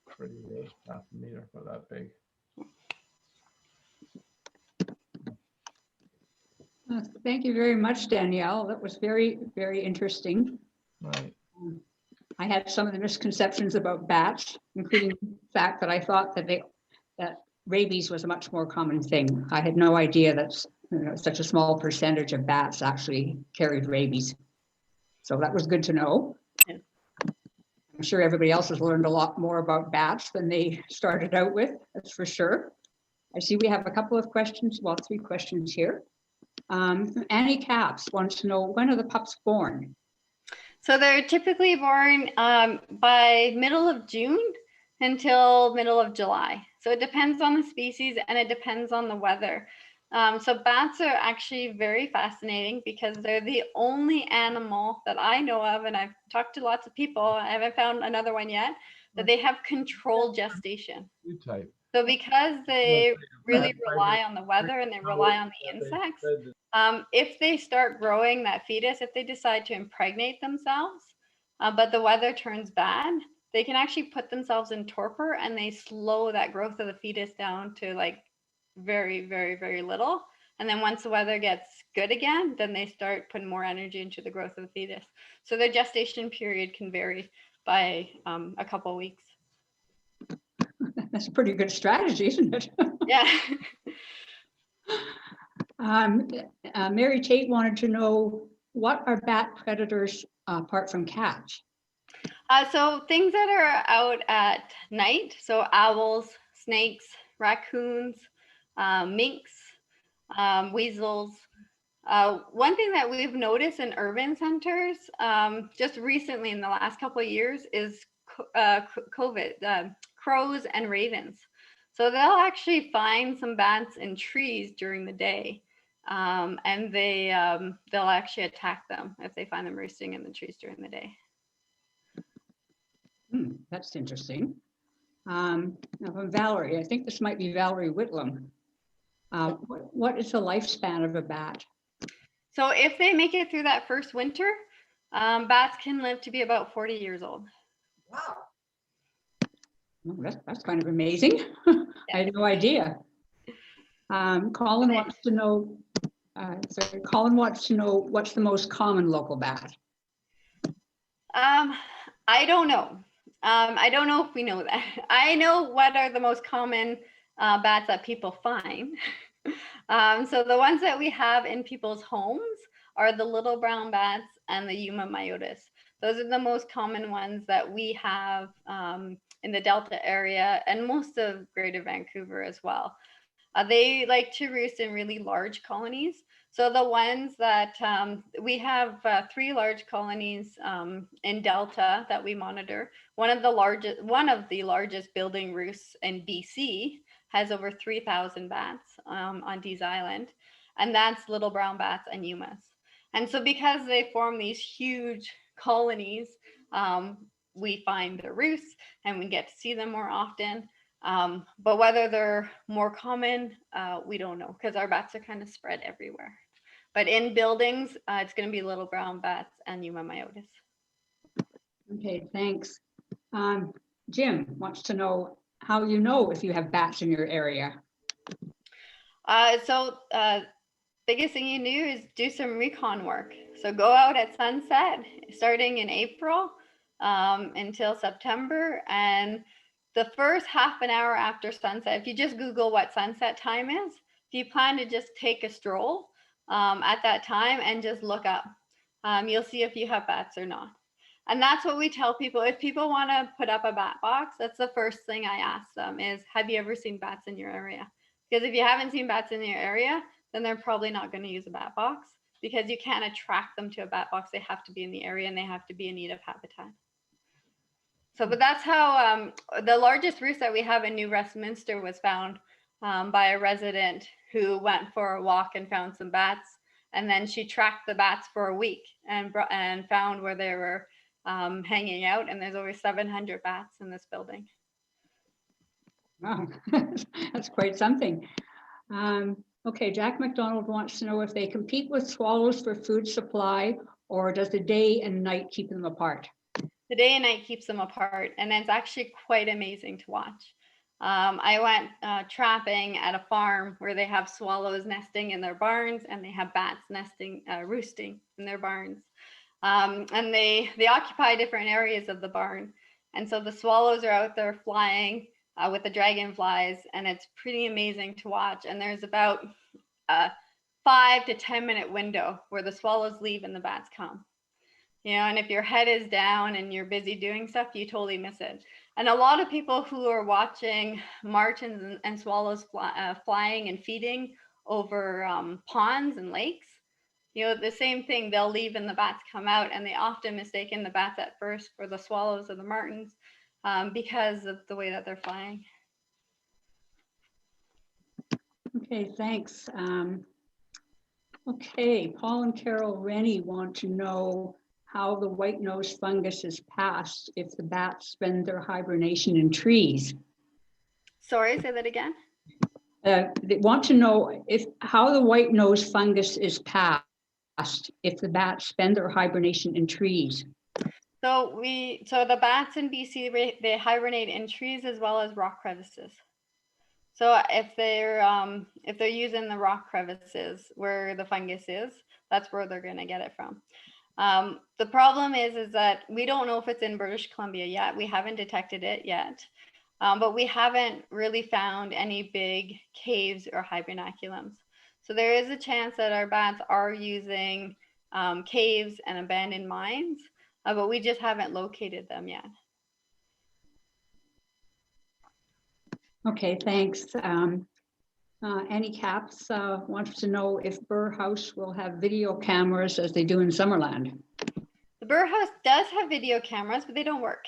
Pretty good, half a meter for that big. Thank you very much, Danielle. That was very, very interesting. Right. I had some of the misconceptions about bats, including the fact that I thought that rabies was a much more common thing. I had no idea that such a small percentage of bats actually carried rabies. So that was good to know. Yeah. I'm sure everybody else has learned a lot more about bats than they started out with, that's for sure. I see we have a couple of questions, well, 3 questions here. Annie Capps wants to know, when are the pups born? So they're typically born by middle of June until middle of July. So it depends on the species and it depends on the weather. So bats are actually very fascinating because they're the only animal that I know of, and I've talked to lots of people, I haven't found another one yet, that they have controlled gestation. You type. So because they really rely on the weather and they rely on the insects, if they start growing that fetus, if they decide to impregnate themselves, but the weather turns bad, they can actually put themselves in torpor and they slow that growth of the fetus down to like very, very, very little. And then once the weather gets good again, then they start putting more energy into the growth of the fetus. So their gestation period can vary by a couple of weeks. That's a pretty good strategy, isn't it? Yeah. Mary Tate wanted to know, what are bat predators apart from cats? So things that are out at night, so owls, snakes, raccoons, minks, weasels. One thing that we've noticed in urban centers just recently in the last couple of years is crows and ravens. So they'll actually find some bats in trees during the day, and they'll actually attack them if they find them roosting in the trees during the day. That's interesting. Now from Valerie, I think this might be Valerie Whitlam. What is the lifespan of a bat? So if they make it through that first winter, bats can live to be about 40 years old. Wow. Well, that's kind of amazing. I had no idea. Colin wants to know, Colin wants to know what's the most common local bat? I don't know. I don't know if we know that. I know what are the most common bats that people find. So the ones that we have in people's homes are the little brown bats and the Yuma myotis. Those are the most common ones that we have in the Delta area and most of Greater Vancouver as well. They like to roost in really large colonies. So the ones that we have 3 large colonies in Delta that we monitor. One of the largest building roosts in BC has over 3,000 bats on Dees Island, and that's little brown bats and Yumas. And so because they form these huge colonies, we find their roosts and we get to see them more often. But whether they're more common, we don't know, because our bats are kind of spread everywhere. But in buildings, it's going to be little brown bats and Yuma myotis. Okay, thanks. Jim wants to know how you know if you have bats in your area. Biggest thing you do is do some recon work. So go out at sunset, starting in April until September, and the first half an hour after sunset, if you just Google what sunset time is, if you plan to just take a stroll at that time and just look up, you'll see if you have bats or not. And that's what we tell people. If people want to put up a bat box, that's the first thing I ask them is, have you ever seen bats in your area? Because if you haven't seen bats in your area, then they're probably not going to use a bat box, because you can't attract them to a bat box. They have to be in the area and they have to be in need of habitat. So, but that's how the largest roost that we have in New Westminster was found by a resident who went for a walk and found some bats. And then she tracked the bats for a week and found where they were hanging out. And there's over 700 bats in this building. Wow, that's quite something. Okay, Jack McDonald wants to know if they compete with swallows for food supply, or does the day and night keep them apart? The day and night keeps them apart, and it's actually quite amazing to watch. I went trapping at a farm where they have swallows nesting in their barns, and they have bats roosting in their barns. And they occupy different areas of the barn. And so the swallows are out there flying with the dragonflies, and it's pretty amazing to watch. And there's about a 5 to 10 minute window where the swallows leave and the bats come. You know, and if your head is down and you're busy doing stuff, you totally miss it. And a lot of people who are watching martins and swallows flying and feeding over ponds and lakes, you know, the same thing, they'll leave and the bats come out, and they often mistaken the bats at first for the swallows or the martins because of the way that they're flying. Okay, thanks. Okay, Paul and Carol Rennie want to know how the white-nosed fungus is passed if the bats spend their hibernation in trees. Sorry, say that again. They want to know how the white-nosed fungus is passed if the bats spend their hibernation in trees. So the bats in BC, they hibernate in trees as well as rock crevices. So if they're using the rock crevices where the fungus is, that's where they're going to get it from. The problem is that we don't know if it's in British Columbia yet. We haven't detected it yet, but we haven't really found any big caves or hibernaculums. So there is a chance that our bats are using caves and abandoned mines, but we just haven't located them yet. Okay, thanks. Annie Capps wants to know if Burr House will have video cameras as they do in Summerland. The Burr House does have video cameras, but they don't work.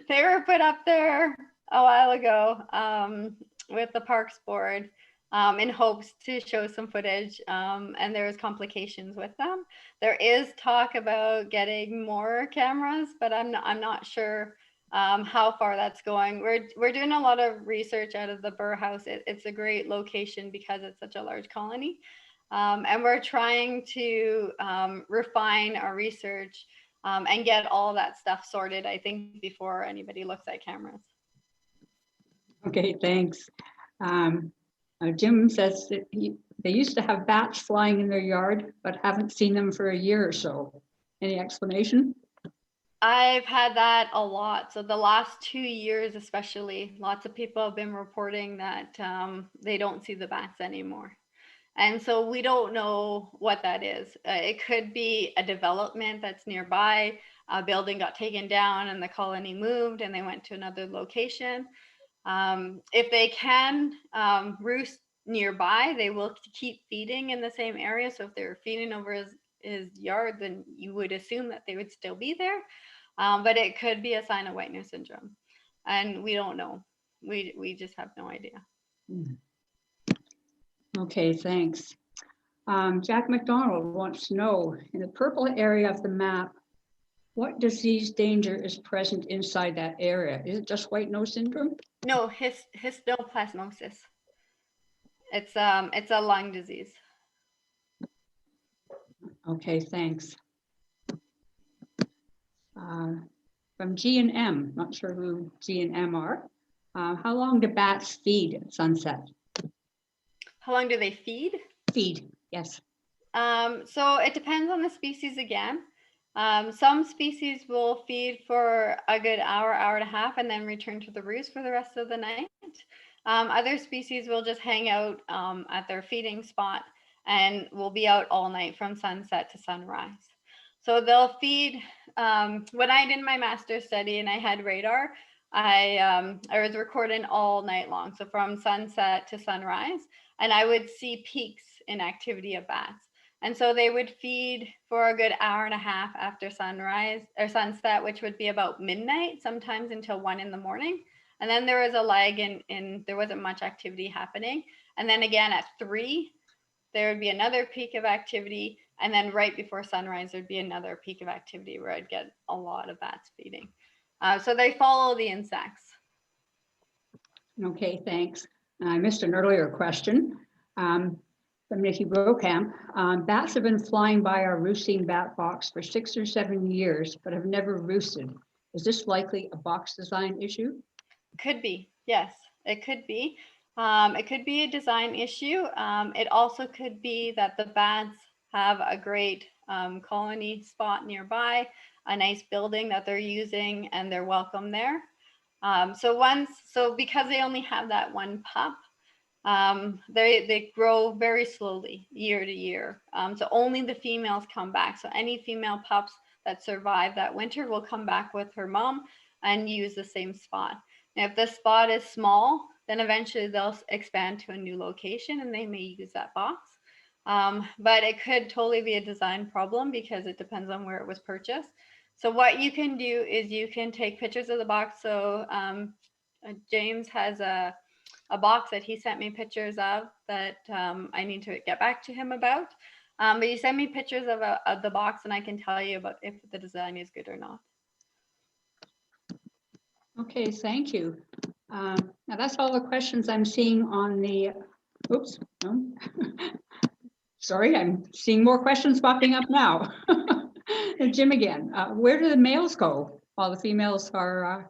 They were put up there a while ago with the Parks Board in hopes to show some footage, and there was complications with them. There is talk about getting more cameras, but I'm not sure how far that's going. We're doing a lot of research out of the Burr House. It's a great location because it's such a large colony. And we're trying to refine our research and get all that stuff sorted, I think, before anybody looks at cameras. Okay, thanks. Jim says that they used to have bats flying in their yard, but haven't seen them for a year or so. Any explanation? I've had that a lot. So the last 2 years, especially, lots of people have been reporting that they don't see the bats anymore. And so we don't know what that is. It could be a development that's nearby. A building got taken down and the colony moved and they went to another location. If they can roost nearby, they will keep feeding in the same area. So if they were feeding over his yard, then you would assume that they would still be there. But it could be a sign of white nose syndrome. And we don't know. We just have no idea. Okay, thanks. Jack McDonald wants to know, in the purple area of the map, what disease danger is present inside that area? Is it just white nose syndrome? No, histoplasmosis. It's a lung disease. Okay, thanks. From G and M, not sure who G and M are. How long do bats feed at sunset? How long do they feed? Feed, yes. So it depends on the species again. Some species will feed for a good hour, hour and a half, and then return to the roost for the rest of the night. Other species will just hang out at their feeding spot and will be out all night from sunset to sunrise. So they'll feed. When I did my master's study and I had radar, I was recording all night long. So from sunset to sunrise, and I would see peaks in activity of bats. And so they would feed for a good hour and a half after sunrise or sunset, which would be about midnight, sometimes until 1 in the morning. And then there was a lag and there wasn't much activity happening. And then again at 3, there would be another peak of activity. And then right before sunrise, there'd be another peak of activity where I'd get a lot of bats feeding. So they follow the insects. Okay, thanks. I missed an earlier question from Nikki Brokamp. Bats have been flying by our roosting bat box for 6 or 7 years, but have never roosted. Is this likely a box design issue? Could be, yes, it could be. It could be a design issue. It also could be that the bats have a great colony spot nearby, a nice building that they're using, and they're welcome there. So because they only have that one pup, they grow very slowly year to year. So only the females come back. So any female pups that survive that winter will come back with her mom and use the same spot. Now, if the spot is small, then eventually they'll expand to a new location and they may use that box. But it could totally be a design problem because it depends on where it was purchased. So what you can do is you can take pictures of the box. So James has a box that he sent me pictures of that I need to get back to him about. But you send me pictures of the box and I can tell you about if the design is good or not. Okay, thank you. Now that's all the questions I'm seeing on the, oops, no. Sorry, I'm seeing more questions popping up now. Jim again, where do the males go while the females are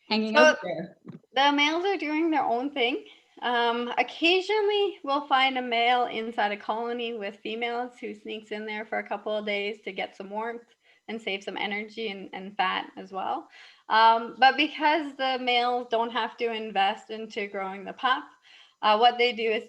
hanging out there? The males are doing their own thing. Occasionally we'll find a male inside a colony with females who sneaks in there for a couple of days to get some warmth and save some energy and fat as well. But because the males don't have to invest into growing the pup, what they do is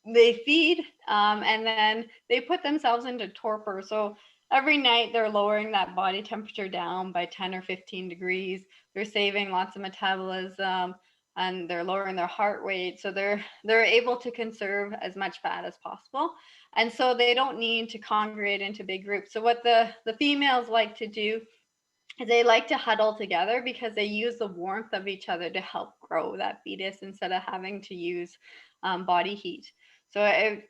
they feed and then they put themselves into torpor. So every night they're lowering that body temperature down by 10 or 15 degrees. They're saving lots of metabolism and they're lowering their heart rate. So they're able to conserve as much fat as possible. And so they don't need to congregate into big groups. So what the females like to do is they like to huddle together because they use the warmth of each other to help grow that fetus instead of having to use body heat. So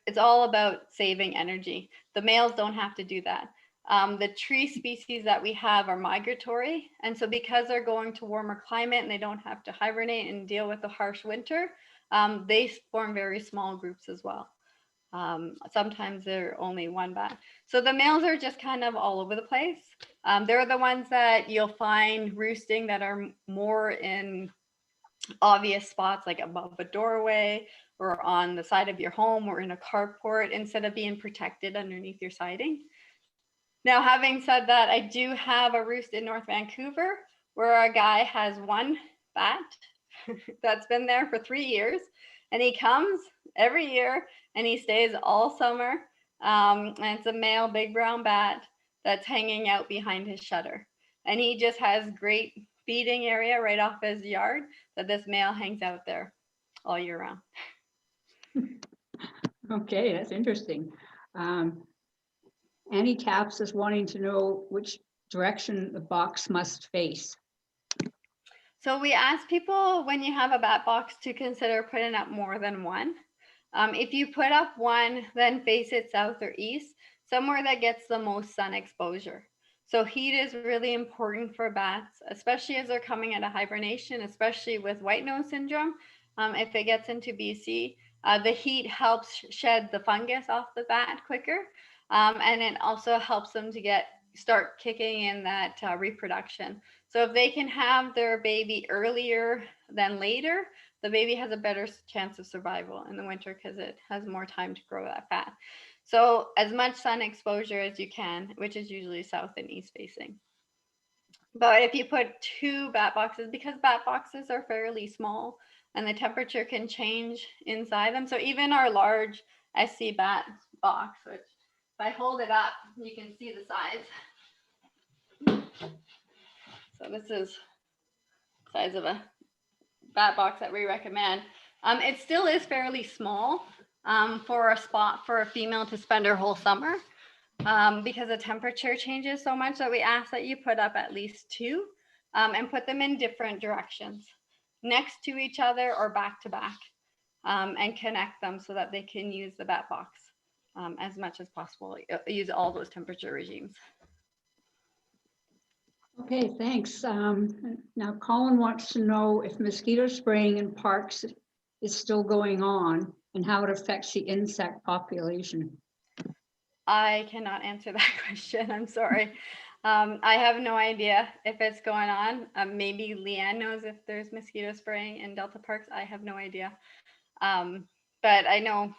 it's all about saving energy. The males don't have to do that. The tree species that we have are migratory. And so because they're going to warmer climate and they don't have to hibernate and deal with the harsh winter, they form very small groups as well. Sometimes they're only one bat. So the males are just kind of all over the place. They're the ones that you'll find roosting that are more in obvious spots like above a doorway or on the side of your home or in a carport instead of being protected underneath your siding. Now, having said that, I do have a roost in North Vancouver where a guy has one bat that's been there for 3 years, and he comes every year and he stays all summer. And it's a male big brown bat that's hanging out behind his shutter. And he just has great feeding area right off his yard that this male hangs out there all year round. Okay, that's interesting. Annie Taps is wanting to know which direction the box must face. So we ask people when you have a bat box to consider putting up more than one. If you put up one, then face it south or east, somewhere that gets the most sun exposure. So heat is really important for bats, especially as they're coming out of hibernation, especially with white nose syndrome. If it gets into BC, the heat helps shed the fungus off the bat quicker. And it also helps them to start kicking in that reproduction. So if they can have their baby earlier than later, the baby has a better chance of survival in the winter because it has more time to grow that fat. So as much sun exposure as you can, which is usually south and east facing. But if you put 2 bat boxes, because bat boxes are fairly small and the temperature can change inside them. So even our large SC bat box, which if I hold it up, you can see the size. So this is the size of a bat box that we recommend. It still is fairly small for a spot for a female to spend her whole summer because the temperature changes so much that we ask that you put up at least 2 and put them in different directions, next to each other or back to back, and connect them so that they can use the bat box as much as possible, use all those temperature regimes. Okay, thanks. Now Colin wants to know if mosquito spraying in parks is still going on and how it affects the insect population. I cannot answer that question. I'm sorry. I have no idea if it's going on. Maybe Leanne knows if there's mosquito spraying in Delta parks. I have no idea. But I know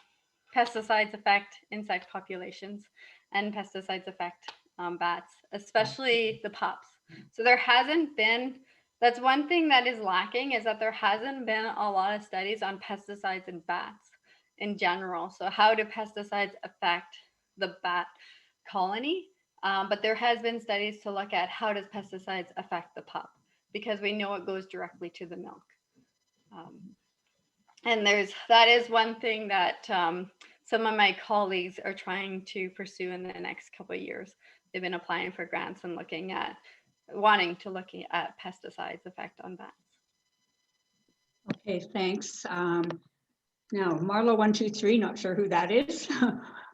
pesticides affect insect populations and pesticides affect bats, especially the pups. So there hasn't been, that's one thing that is lacking, is that there hasn't been a lot of studies on pesticides in bats in general. So how do pesticides affect the bat colony? But there has been studies to look at how does pesticides affect the pup, because we know it goes directly to the milk. And that is one thing that some of my colleagues are trying to pursue in the next couple of years. They've been applying for grants and wanting to look at pesticides effect on bats. Okay, thanks. Now Marlo123, not sure who that is,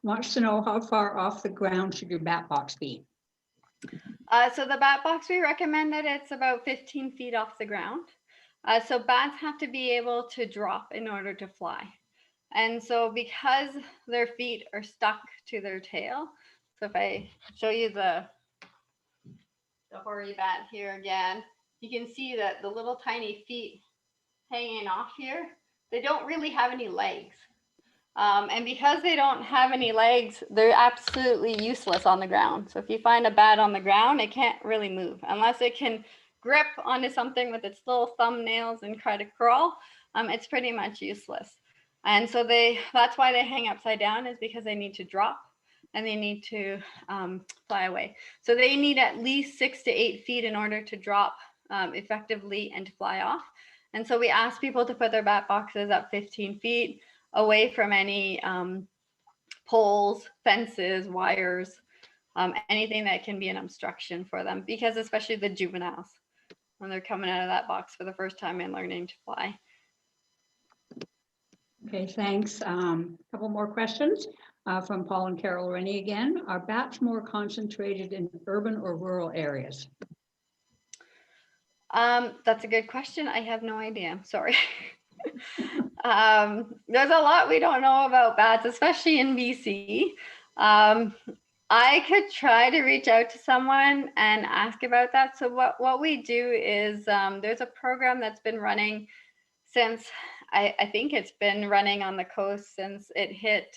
wants to know how far off the ground should your bat box be? So the bat box, we recommend that it's about 15 feet off the ground. So bats have to be able to drop in order to fly. And so because their feet are stuck to their tail, so if I show you the hoary bat here again, you can see that the little tiny feet hanging off here, they don't really have any legs. And because they don't have any legs, they're absolutely useless on the ground. So if you find a bat on the ground, it can't really move unless it can grip onto something with its little thumbnails and try to crawl. It's pretty much useless. And so that's why they hang upside down, is because they need to drop and they need to fly away. So they need at least 6 to 8 feet in order to drop effectively and to fly off. And so we ask people to put their bat boxes up 15 feet away from any poles, fences, wires, anything that can be an obstruction for them, because especially the juveniles, when they're coming out of that box for the first time and learning to fly. Okay, thanks. Couple more questions from Paul and Carol Rennie again. Are bats more concentrated in urban or rural areas? That's a good question. I have no idea. I'm sorry. There's a lot we don't know about bats, especially in BC. I could try to reach out to someone and ask about that. So what we do is there's a program that's been running since I think it's been running on the coast since it hit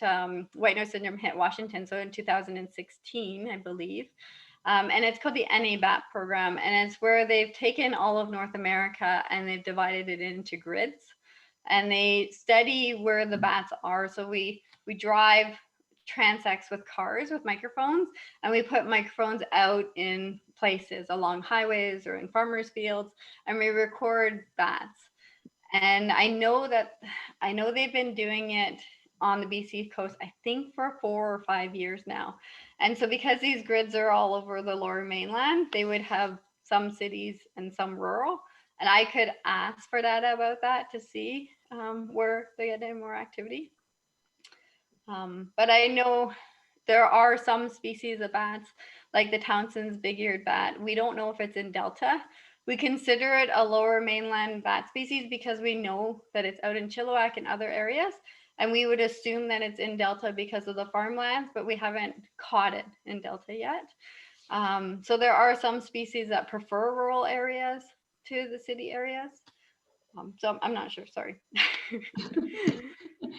white nose syndrome hit Washington, so in 2016, I believe. And it's called the NA-BAT program, and it's where they've taken all of North America and they've divided it into grids, and they study where the bats are. So we drive transects with cars with microphones, and we put microphones out in places along highways or in farmers' fields, and we record bats. And I know they've been doing it on the BC coast, I think for 4 or 5 years now. And so because these grids are all over the Lower Mainland, they would have some cities and some rural. And I could ask for data about that to see where they get in more activity. But I know there are some species of bats, like the Townsend's big-eared bat. We don't know if it's in Delta. We consider it a Lower Mainland bat species because we know that it's out in Chilliwack and other areas. And we would assume that it's in Delta because of the farmlands, but we haven't caught it in Delta yet. So there are some species that prefer rural areas to the city areas. So I'm not sure, sorry.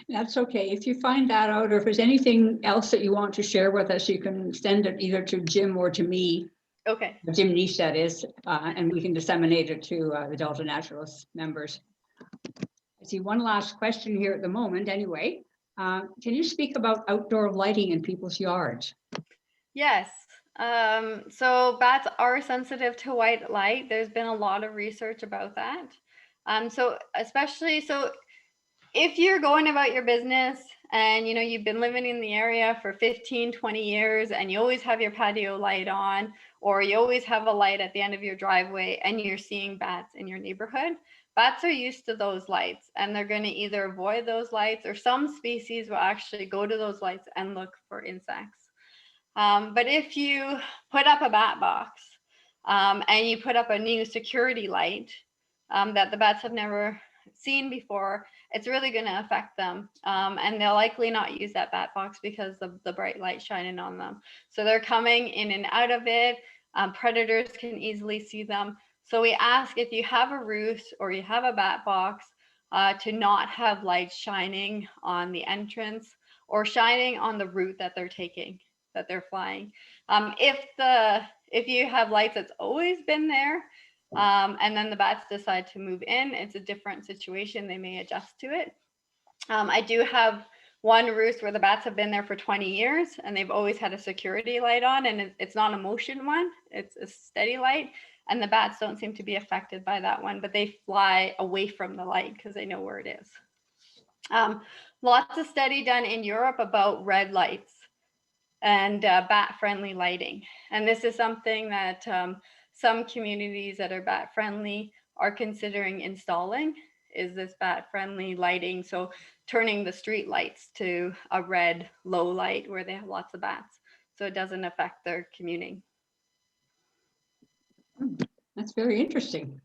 That's okay. If you find that out, or if there's anything else that you want to share with us, you can send it either to Jim or to me. Okay. Jim Niche, that is, and we can disseminate it to the Delta Naturalist members. I see one last question here at the moment anyway. Can you speak about outdoor lighting in people's yards? Yes. So bats are sensitive to white light. There's been a lot of research about that. So if you're going about your business and you've been living in the area for 15, 20 years and you always have your patio light on, or you always have a light at the end of your driveway and you're seeing bats in your neighborhood, bats are used to those lights and they're going to either avoid those lights, or some species will actually go to those lights and look for insects. But if you put up a bat box and you put up a new security light that the bats have never seen before, it's really going to affect them. And they'll likely not use that bat box because of the bright light shining on them. So they're coming in and out of it. Predators can easily see them. So we ask, if you have a roost or you have a bat box, to not have lights shining on the entrance or shining on the route that they're taking, that they're flying. If you have lights that's always been there, and then the bats decide to move in, it's a different situation. They may adjust to it. I do have one roost where the bats have been there for 20 years and they've always had a security light on, and it's not a motion one, it's a steady light. And the bats don't seem to be affected by that one, but they fly away from the light because they know where it is. Lots of study done in Europe about red lights and bat-friendly lighting. And this is something that some communities that are bat-friendly are considering installing, is this bat-friendly lighting. So turning the street lights to a red low light where they have lots of bats, so it doesn't affect their commuting. That's very interesting.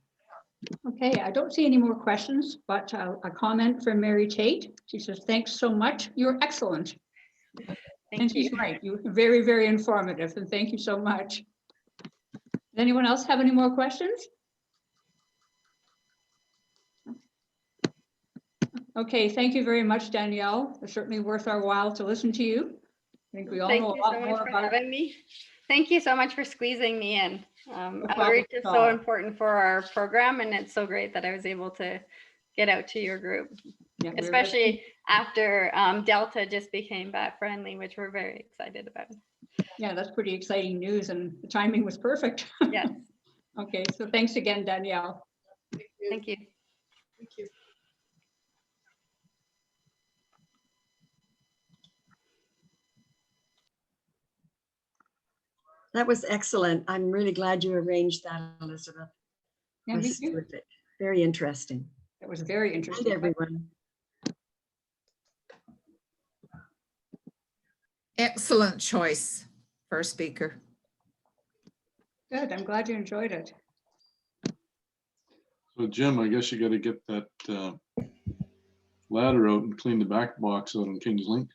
Okay, I don't see any more questions, but a comment from Mary Tate. She says, thanks so much. You're excellent. And she's right. You were very, very informative, and thank you so much. Does anyone else have any more questions? Okay, thank you very much, Danielle. It's certainly worth our while to listen to you. I think we all know a lot more about it. Thank you so much for squeezing me in. Outreach is so important for our program, and it's so great that I was able to get out to your group, yeah, especially after Delta just became bat friendly, which we're very excited about. Yeah, that's pretty exciting news, and the timing was perfect. Yes. Okay, so thanks again, Danielle. Thank you. Thank you. That was excellent. I'm really glad you arranged that, Elizabeth. Yeah, me too. Terrific. Very interesting. That was very interesting. And everyone. Excellent choice for a speaker. Good. I'm glad you enjoyed it. So Jim, I guess you got to get that ladder out and clean the back box out on Kings Link.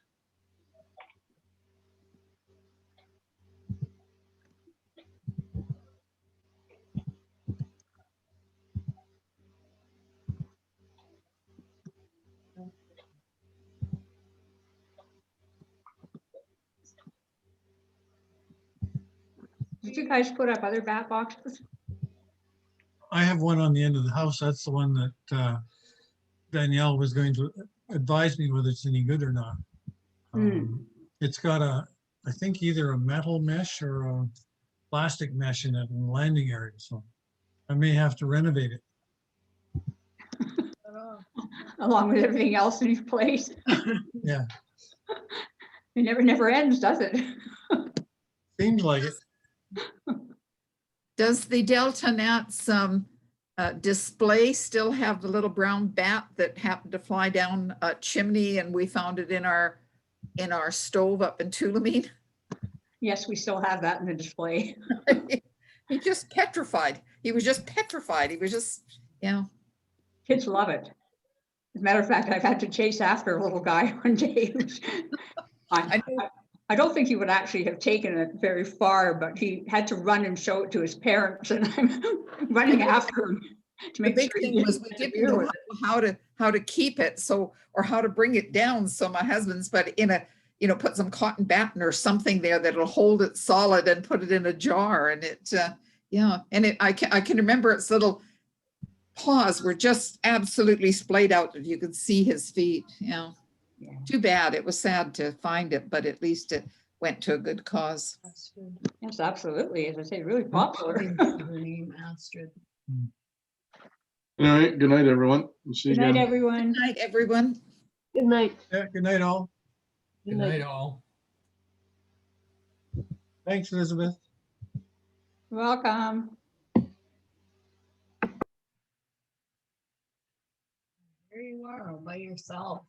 Did you guys put up other bat boxes? I have one on the end of the house. That's the one that Danielle was going to advise me whether it's any good or not. It's got I think either a metal mesh or a plastic mesh in it in the landing area. So I may have to renovate it. Along with everything else in your place. Yeah, It never ends, does it? seems like it. Does the Delta Nats display still have the little brown bat that happened to fly down a chimney and we found it in our stove up in Tulameen? Yes, we still have that in the display. He just petrified. He was just petrified. He was just, yeah. Kids love it. As a matter of fact, I've had to chase after a little guy one day. I don't think he would actually have taken it very far, but he had to run and show it to his parents, and I'm running after him to The make big sure he thing was didn't we didn't interfere know with it. how to keep it, so, or how to bring it down. So my husband's, but in a, put some cotton batten or something there that'll hold it solid and put it in a jar. And it, yeah. And I can remember its little paws were just absolutely splayed out. You could see his feet. Yeah. Too bad. It was sad to find it, but at least it went to a good cause. Yes, absolutely. As I say, really popular. All right, good night, everyone. We'll see you Good night, again. everyone. Good night, everyone. Good night. Yeah, good night, all. Good night. all. Thanks, Elizabeth. Welcome. There you are all by yourself.